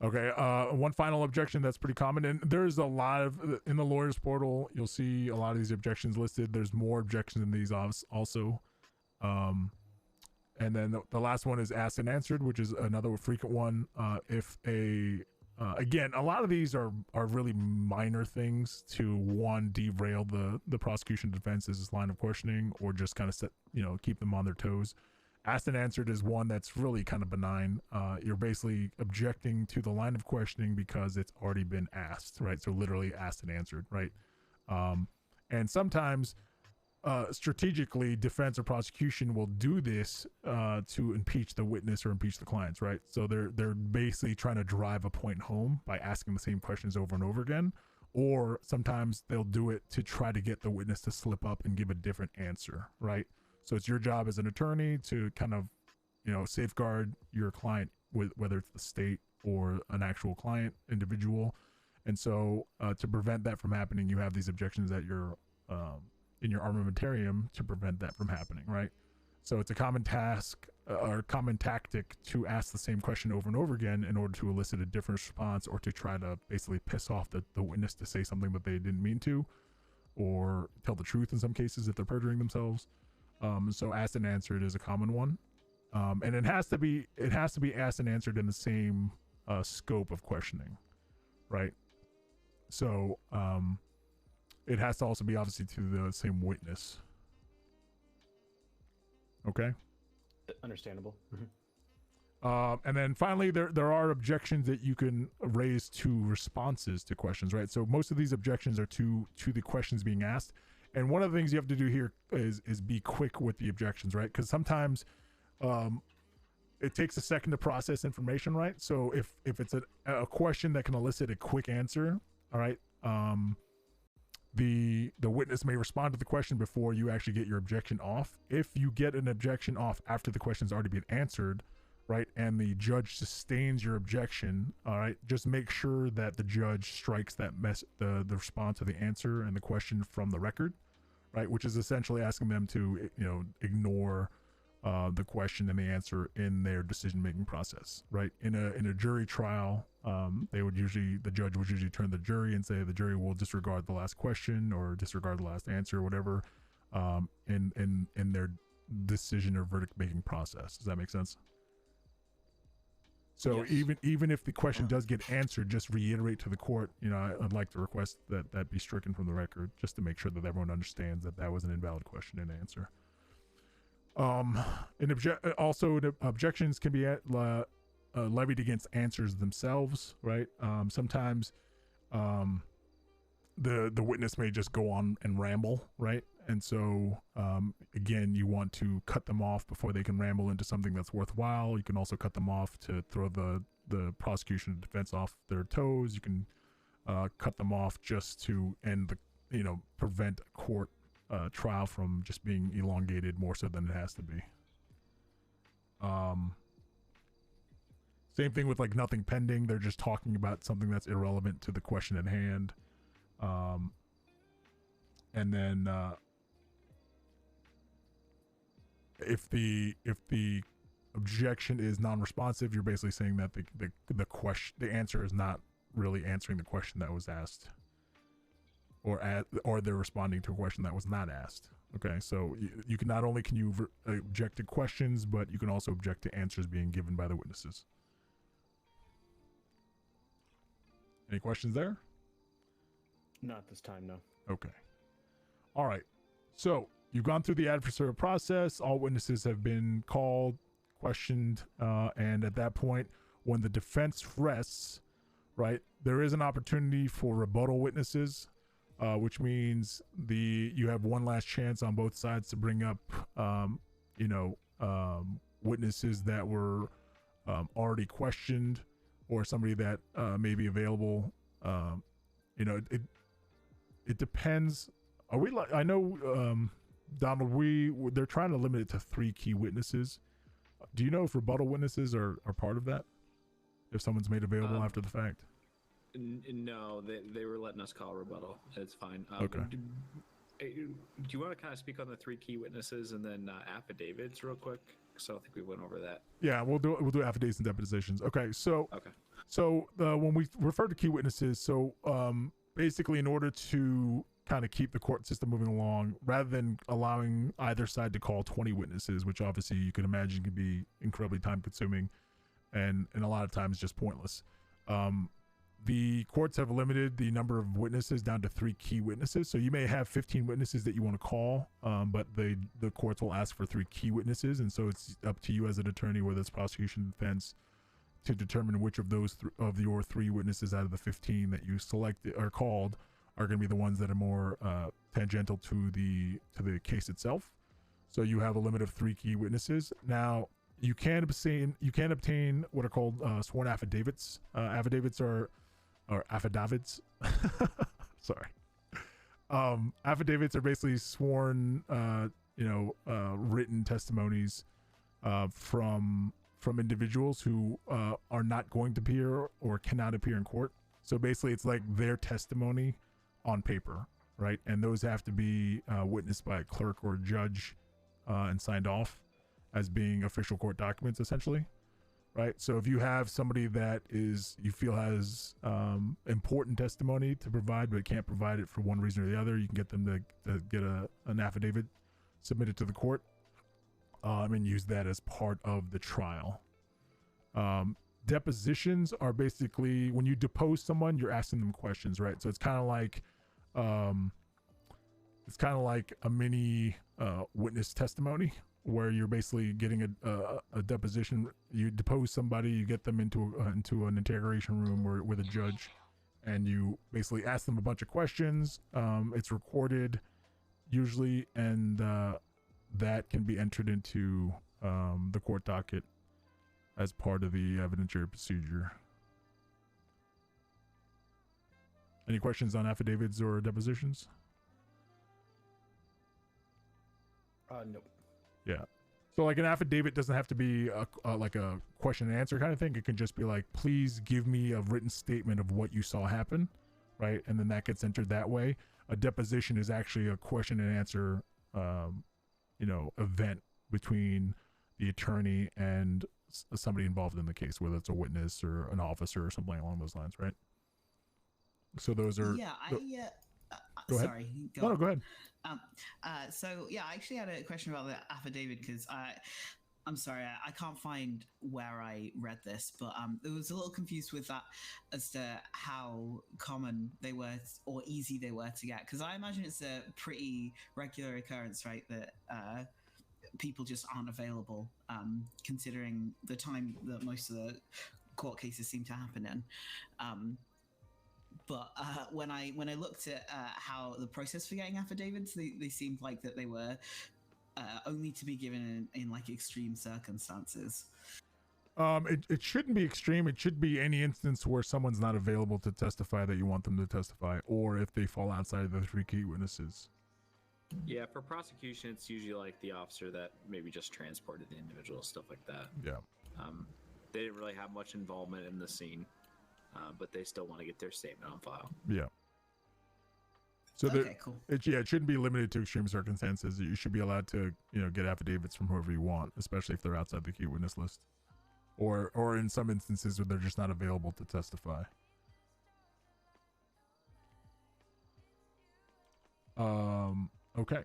A: Okay, one final objection that's pretty common, and there's a lot of, in the lawyer's portal, you'll see a lot of these objections listed. There's more objections in these also. And then the last one is asked and answered, which is another frequent one. Again, a lot of these are really minor things to, one, derail the prosecution defense's line of questioning, or just kind of keep them on their toes. Asked and answered is one that's really kind of benign. You're basically objecting to the line of questioning because it's already been asked, right? So literally asked and answered, right? And sometimes strategically, defense or prosecution will do this to impeach the witness or impeach the clients, right? So they're basically trying to drive a point home by asking the same questions over and over again. Or sometimes they'll do it to try to get the witness to slip up and give a different answer, right? So it's your job as an attorney to kind of, safeguard your client, whether it's the state or an actual client individual. And so to prevent that from happening, you have these objections that you're in your armamentarium to prevent that from happening, right? So it's a common task or common tactic to ask the same question over and over again in order to elicit a different response, or to try to basically piss off the witness to say something that they didn't mean to, or tell the truth in some cases if they're perjuring themselves. So asked and answered is a common one. And it has to be asked and answered in the same scope of questioning, right? So it has to also be obviously to the same witness. Okay.
H: Understandable.
A: And then finally, there are objections that you can raise to responses to questions, right? So most of these objections are to the questions being asked. And one of the things you have to do here is be quick with the objections, right? Because sometimes it takes a second to process information, right? So if it's a question that can elicit a quick answer, all right, the witness may respond to the question before you actually get your objection off. If you get an objection off after the question's already been answered, right, and the judge sustains your objection, all right, just make sure that the judge strikes that the response to the answer and the question from the record, right, which is essentially asking them to ignore the question and the answer in their decision-making process, right? In a jury trial, the judge would usually turn to the jury and say the jury will disregard the last question or disregard the last answer or whatever in their decision or verdict-making process. Does that make sense? So yes. even if the question does get answered, just reiterate to the court, I'd like to request that be stricken from the record, just to make sure that everyone understands that was an invalid question and answer. Objections can be levied against answers themselves, right? Sometimes the witness may just go on and ramble, right? And so again, you want to cut them off before they can ramble into something that's worthwhile. You can also cut them off to throw the prosecution and defense off their toes. You can cut them off just to end prevent a court trial from just being elongated more so than it has to be. Same thing with nothing pending. They're just talking about something that's irrelevant to the question at hand. And then if the objection is non-responsive, you're basically saying that the answer is not really answering the question that was asked. or they're responding to a question that was not asked. Okay, so you can not only object to questions, but you can also object to answers being given by the witnesses. Any questions there?
H: Not this time, no.
A: Okay. All right. So you've gone through the adversarial process. All witnesses have been called, questioned, and at that point, when the defense rests, right, there is an opportunity for rebuttal witnesses, which means you have one last chance on both sides to bring up, witnesses that were already questioned, or somebody that may be available. It depends. Are we like? I know, Donald. They're trying to limit it to 3 key witnesses. Do you know if rebuttal witnesses are part of that? If someone's made available after the fact?
E: No, they were letting us call rebuttal. It's fine.
A: Okay.
E: Do you want to kind of speak on the 3 key witnesses and then affidavits real quick? So I think we went over that.
A: Yeah, we'll do affidavits and depositions. Okay, so when we refer to key witnesses, so basically in order to kind of keep the court system moving along, rather than allowing either side to call 20 witnesses, which obviously you can imagine can be incredibly time consuming and a lot of times just pointless. The courts have limited the number of witnesses down to 3 key witnesses. So you may have 15 witnesses that you want to call, but the courts will ask for 3 key witnesses. And so it's up to you as an attorney, whether it's prosecution, defense, to determine which of those your 3 witnesses out of the 15 that you selected or called are going to be the ones that are more tangential to the case itself. So you have a limit of 3 key witnesses. Now you can obtain what are called sworn affidavits. Affidavits are affidavits. Sorry. Affidavits are basically sworn, written testimonies from individuals who are not going to appear or cannot appear in court. So basically, it's like their testimony on paper, right? And those have to be witnessed by a clerk or a judge and signed off as being official court documents, essentially. Right. So if you have somebody that you feel has important testimony to provide, but can't provide it for one reason or the other, you can get them to get an affidavit submitted to the court and use that as part of the trial. Depositions are basically when you depose someone, you're asking them questions, right? So it's kind of like a mini witness testimony, where you're basically getting a deposition. You depose somebody, you get them into an interrogation room with a judge, and you basically ask them a bunch of questions. It's recorded usually, and that can be entered into the court docket as part of the evidentiary procedure. Any questions on affidavits or depositions?
H: Nope.
A: Yeah. So like an affidavit doesn't have to be like a question and answer kind of thing. It can just be like, please give me a written statement of what you saw happen, right? And then that gets entered that way. A deposition is actually a question and answer, event between the attorney and somebody involved in the case, whether it's a witness or an officer or something along those lines, right? So those are...
G: Yeah,
A: go ahead.
G: Sorry.
A: No, go ahead.
G: So yeah, I actually had a question about the affidavit because I'm sorry, I can't find where I read this, but I was a little confused with that as to how common they were or easy they were to get. Because I imagine it's a pretty regular occurrence, right? That people just aren't available, considering the time that most of the court cases seem to happen in. But when I looked at how the process for getting affidavits, they seemed like that they were only to be given in like extreme circumstances.
A: It shouldn't be extreme. It should be any instance where someone's not available to testify that you want them to testify, or if they fall outside of the 3 key witnesses.
E: Yeah, for prosecution, it's usually like the officer that maybe just transported the individual, stuff like that.
A: Yeah.
E: They didn't really have much involvement in the scene. But they still want to get their statement on file.
A: Yeah. So
G: okay, cool.
A: It shouldn't be limited to extreme circumstances. You should be allowed to, get affidavits from whoever you want, especially if they're outside the key witness list, or in some instances where they're just not available to testify. Okay.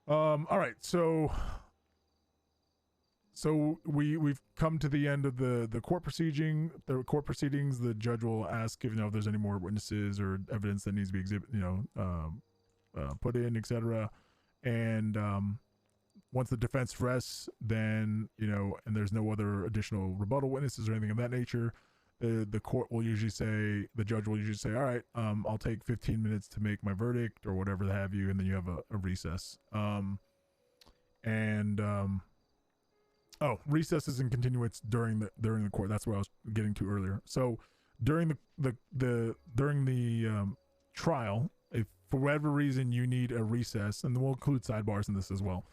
A: All right, so we've come to the end of the court proceedings. The judge will ask if there's any more witnesses or evidence that needs to be put in, etc. And once the defense rests, then and there's no other additional rebuttal witnesses or anything of that nature, the court will usually say, the judge will usually say, all right, I'll take 15 minutes to make my verdict or whatever have you, and then you have a recess. Recesses and continuance during the court. That's what I was getting to earlier. So during the trial, if for whatever reason you need a recess, and we'll include sidebars in this as well.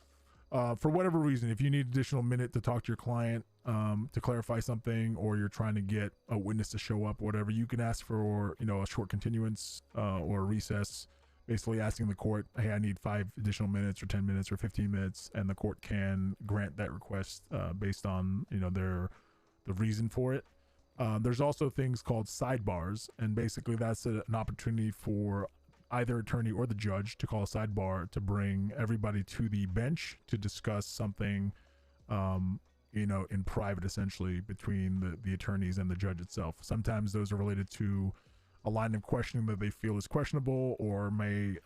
A: For whatever reason, if you need additional minute to talk to your client to clarify something, or you're trying to get a witness to show up, whatever, you can ask for a short continuance or a recess, basically asking the court, hey, I need 5 additional minutes or 10 minutes or 15 minutes, and the court can grant that request based on the reason for it. There's also things called sidebars, and basically that's an opportunity for either attorney or the judge to call a sidebar to bring everybody to the bench to discuss something in private, essentially, between the attorneys and the judge itself. Sometimes those are related to a line of questioning that they feel is questionable, or may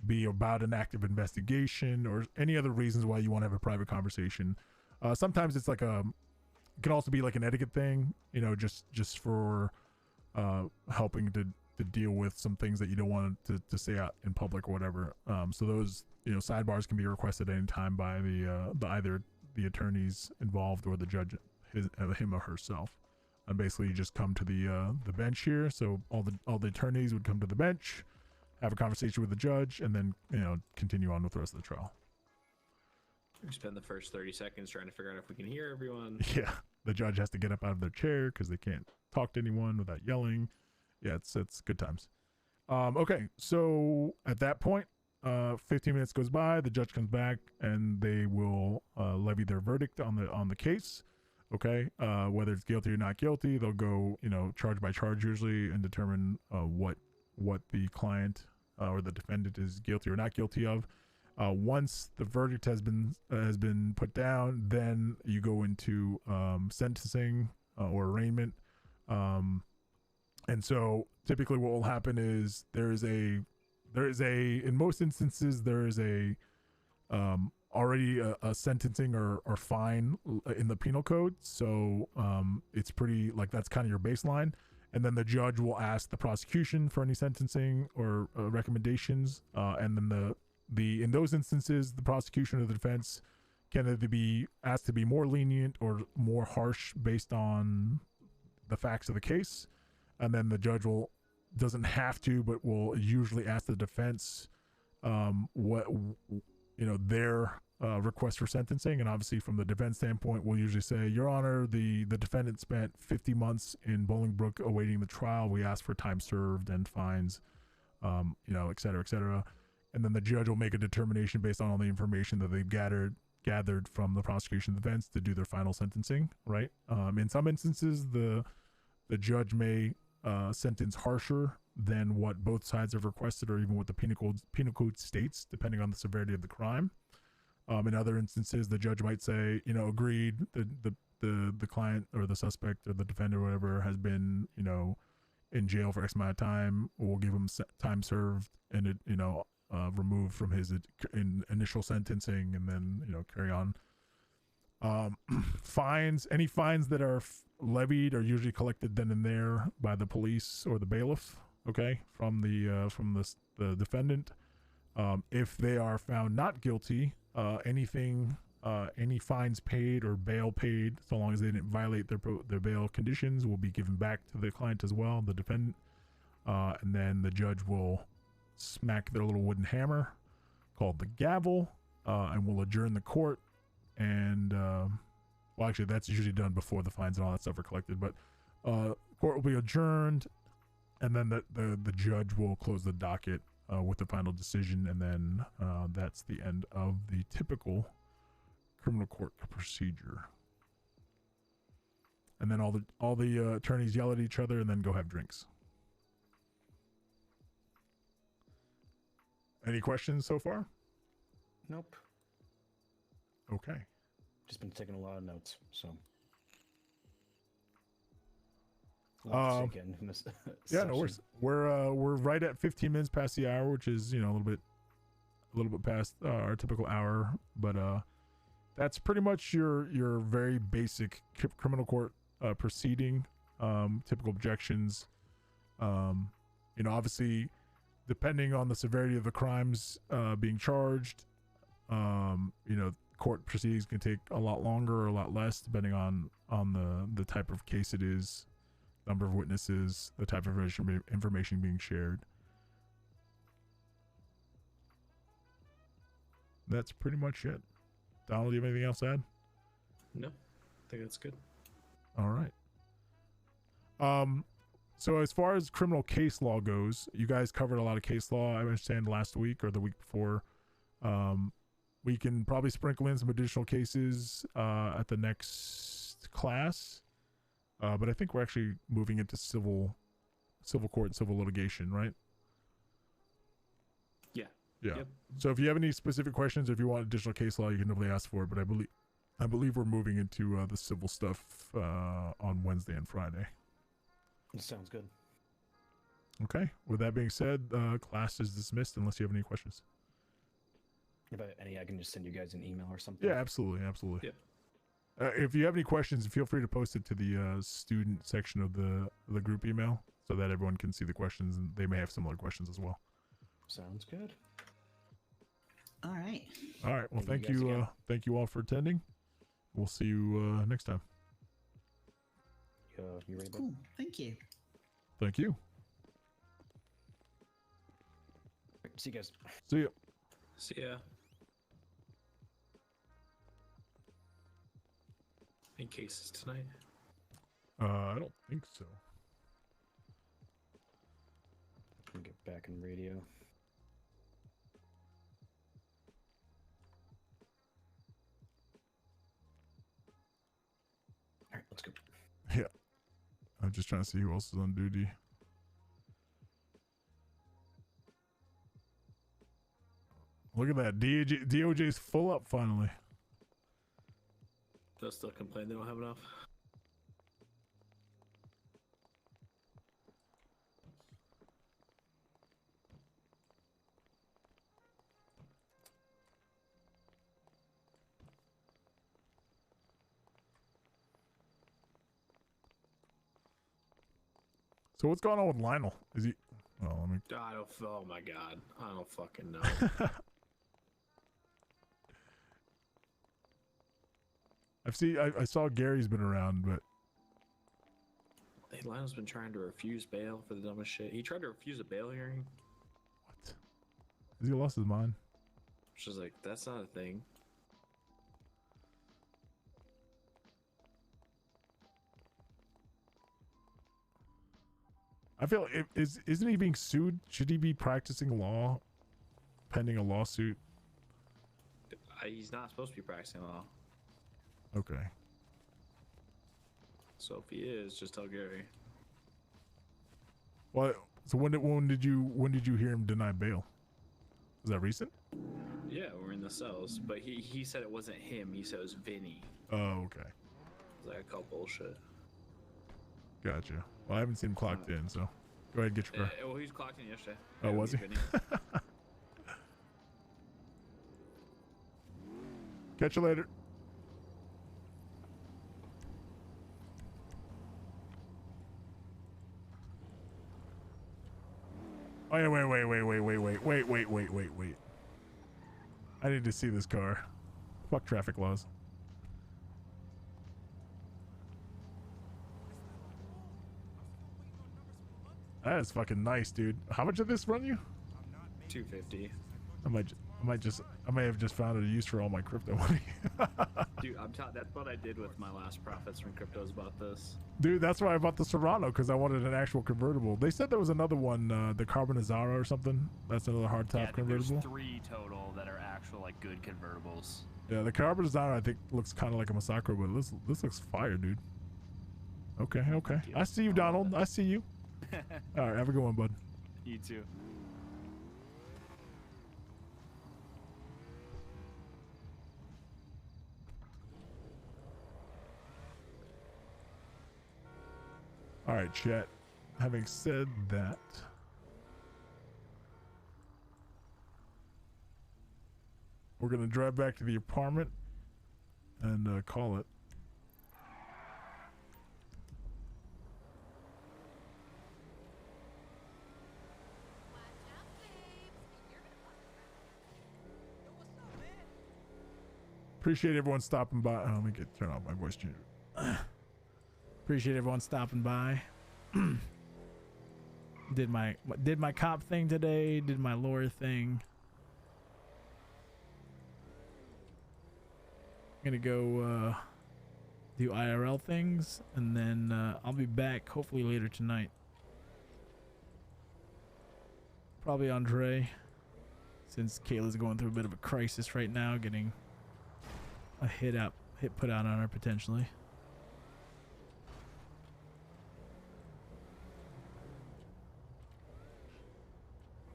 A: be about an active investigation, or any other reasons why you want to have a private conversation. Sometimes it's it can also be like an etiquette thing, just for helping to deal with some things that you don't want to say out in public or whatever. So those sidebars can be requested at any time by the either the attorneys involved or the judge, him or herself. And basically you just come to the bench here. So all the attorneys would come to the bench, have a conversation with the judge, and then continue on with the rest of the trial.
E: We spend the first 30 seconds trying to figure out if we can hear everyone.
A: Yeah, the judge has to get up out of their chair because they can't talk to anyone without yelling. Yeah, it's good times. Okay, so at that point, 15 minutes goes by, the judge comes back, and they will levy their verdict on the case. Okay, whether it's guilty or not guilty, they'll go charge by charge usually, and determine what the client or the defendant is guilty or not guilty of. Once the verdict has been put down, then you go into sentencing or arraignment. And so typically what will happen is there is a in most instances there is already a sentencing or fine in the penal code. So it's pretty, that's kind of your baseline. And then the judge will ask the prosecution for any sentencing or recommendations. And then in those instances, the prosecution or the defense can either be asked to be more lenient or more harsh based on the facts of the case. And then the judge doesn't have to, but will usually ask the defense what their request for sentencing. And obviously from the defense standpoint, we'll usually say, Your Honor, the defendant spent 50 months in Bolingbrook awaiting the trial. We asked for time served and fines, et cetera, et cetera. And then the judge will make a determination based on all the information that they've gathered from the prosecution defense to do their final sentencing, right? In some instances, the judge may sentence harsher than what both sides have requested, or even what the penal code states, depending on the severity of the crime. In other instances, the judge might say, agreed, the client or the suspect or the defendant or whatever has been, in jail for X amount of time. We'll give him time served and removed from his initial sentencing, and then carry on. Any fines that are levied are usually collected then and there by the police or the bailiff, okay, from the defendant. If they are found not guilty, any fines paid or bail paid, so long as they didn't violate their bail conditions, will be given back to the client as well, the defendant. And then the judge will smack their little wooden hammer called the gavel, and will adjourn the court. And well, actually, that's usually done before the fines and all that stuff are collected. But court will be adjourned, and then the judge will close the docket with the final decision, and then that's the end of the typical criminal court procedure. and then all the attorneys yell at each other and then go have drinks. Any questions so far?
H: Nope.
A: Okay.
H: Just been taking a lot of notes, so.
A: Yeah, no worries. We're right at 15 minutes past the hour, which is, you know, a little bit past our typical hour, but that's pretty much your very basic criminal court proceeding. Typical objections. You know, obviously, depending on the severity of the crimes being charged, you know, court proceedings can take a lot longer or a lot less, depending on the type of case it is, number of witnesses, the type of information being shared. That's pretty much it. Donald, do you have anything else to add?
E: No, I think that's good.
A: All right. So as far as criminal case law goes, you guys covered a lot of case law, I understand, last week or the week before. We can probably sprinkle in some additional cases at the next class. But I think we're actually moving into civil court and civil litigation, right?
E: Yeah.
A: Yeah.
E: Yep.
A: So if you have any specific questions, or if you want additional case law, you can definitely ask for it. But I believe we're moving into the civil stuff on Wednesday and Friday.
H: Sounds good.
A: Okay. With that being said, class is dismissed unless you have any questions.
H: If I have any, I can just send you guys an email or something.
A: Yeah, absolutely.
E: Yep.
A: If you have any questions, feel free to post it to the student section of the group email so that everyone can see the questions, and they may have similar questions as well.
H: Sounds good.
G: All right.
A: All right. Well,
H: Thank you guys again.
A: thank you all for attending. We'll see you next time.
H: You ready?
G: Cool. Thank you.
A: Thank you.
H: See you guys.
A: See ya.
E: See ya. Any cases tonight?
A: I don't think so.
H: Let me get back in radio. All right, let's go.
A: Yeah. I'm just trying to see who else is on duty. Look at that. DOJ's full up finally.
E: They'll still complain they don't have enough.
A: So what's going on with Lionel? Is he? Oh, let me.
E: I don't. Oh my god. I don't fucking know.
A: I saw Gary's been around, but
E: Hey, Lionel's been trying to refuse bail for the dumbest shit. He tried to refuse a bail hearing.
A: what? Has he lost his mind?
E: She's like, that's not a thing.
A: I feel isn't he being sued? Should he be practicing law, pending a lawsuit?
E: He's not supposed to be practicing law.
A: Okay.
E: So if he is, just tell Gary.
A: Well, so when did you hear him deny bail? Was that recent?
E: Yeah, we're in the cells, but he said it wasn't him. He said it was Vinny.
A: Oh, okay.
E: I was like, I call bullshit.
A: Gotcha. Well, I haven't seen him clocked in, so go ahead and get your car.
E: Well, he was clocked in yesterday.
A: Oh, was he?
E: Vinny.
A: Catch you later. Oh yeah, wait. I need to see this car. Fuck traffic laws. That is fucking nice, dude. How much did this run you?
E: $250.
A: I may have just found a use for all my crypto money.
E: Dude, that's what I did with my last profits from cryptos about this.
A: Dude, that's why I bought the Serrano, because I wanted an actual convertible. They said there was another one, the Carbonizara or something. That's another hardtop convertible.
L: There's 3 total that are actual like good convertibles.
A: Yeah, the Carbonizara I think looks kind of like a Masacro, but this looks fire, dude. Okay.
L: Thank you.
A: I see you, Donald. I see you. All right, have a good one, bud.
L: You too.
A: All right, chat. Having said that, we're gonna drive back to the apartment and call it. Appreciate everyone stopping by. Oh, let me turn off my voice changer.
J: Appreciate everyone stopping by. did my cop thing today. Did my lawyer thing. I'm gonna go do IRL things, and then I'll be back hopefully later tonight. Probably Andre, since Kayla's going through a bit of a crisis right now, getting a hit put out on her potentially.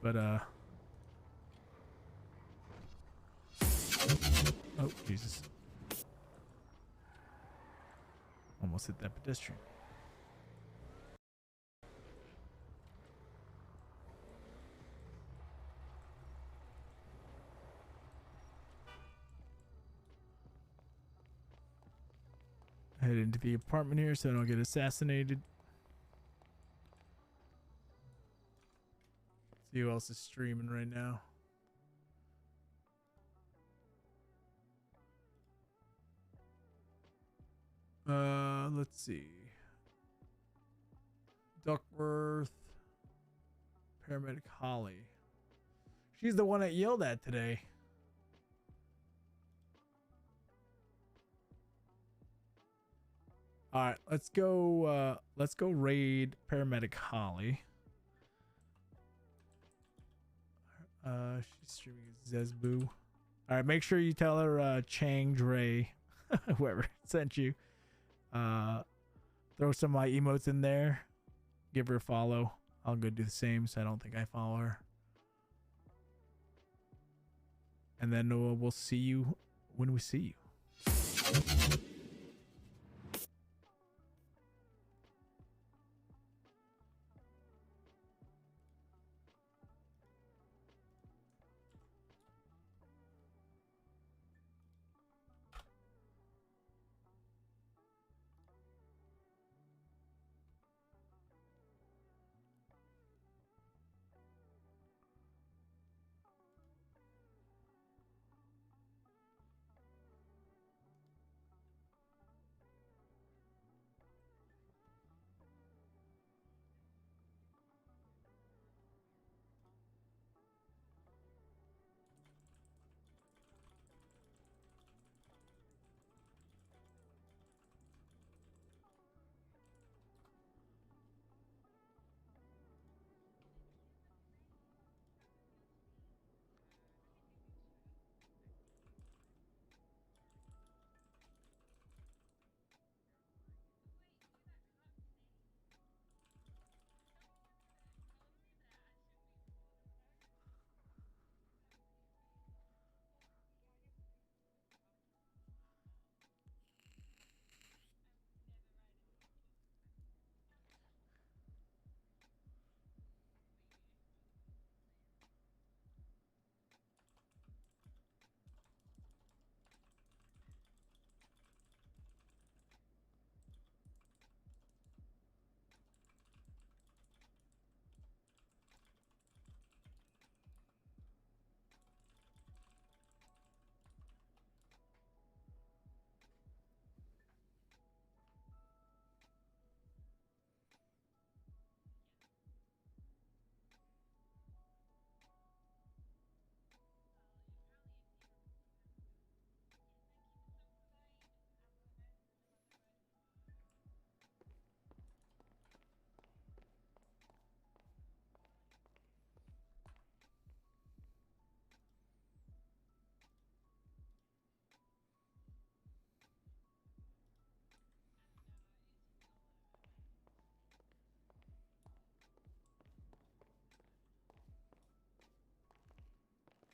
J: But oh Jesus, almost hit that pedestrian. Head into the apartment here so I don't get assassinated. See who else is streaming right now. Let's see. Duckworth. Paramedic Holly. She's the one that yelled at today. All right, let's go raid Paramedic Holly. She's streaming Zezboo. All right, make sure you tell her Chang Dre, whoever sent you. Throw some of my emotes in there. Give her a follow. I'll go do the same, so I don't think I follow her. And then we'll see you when we see you.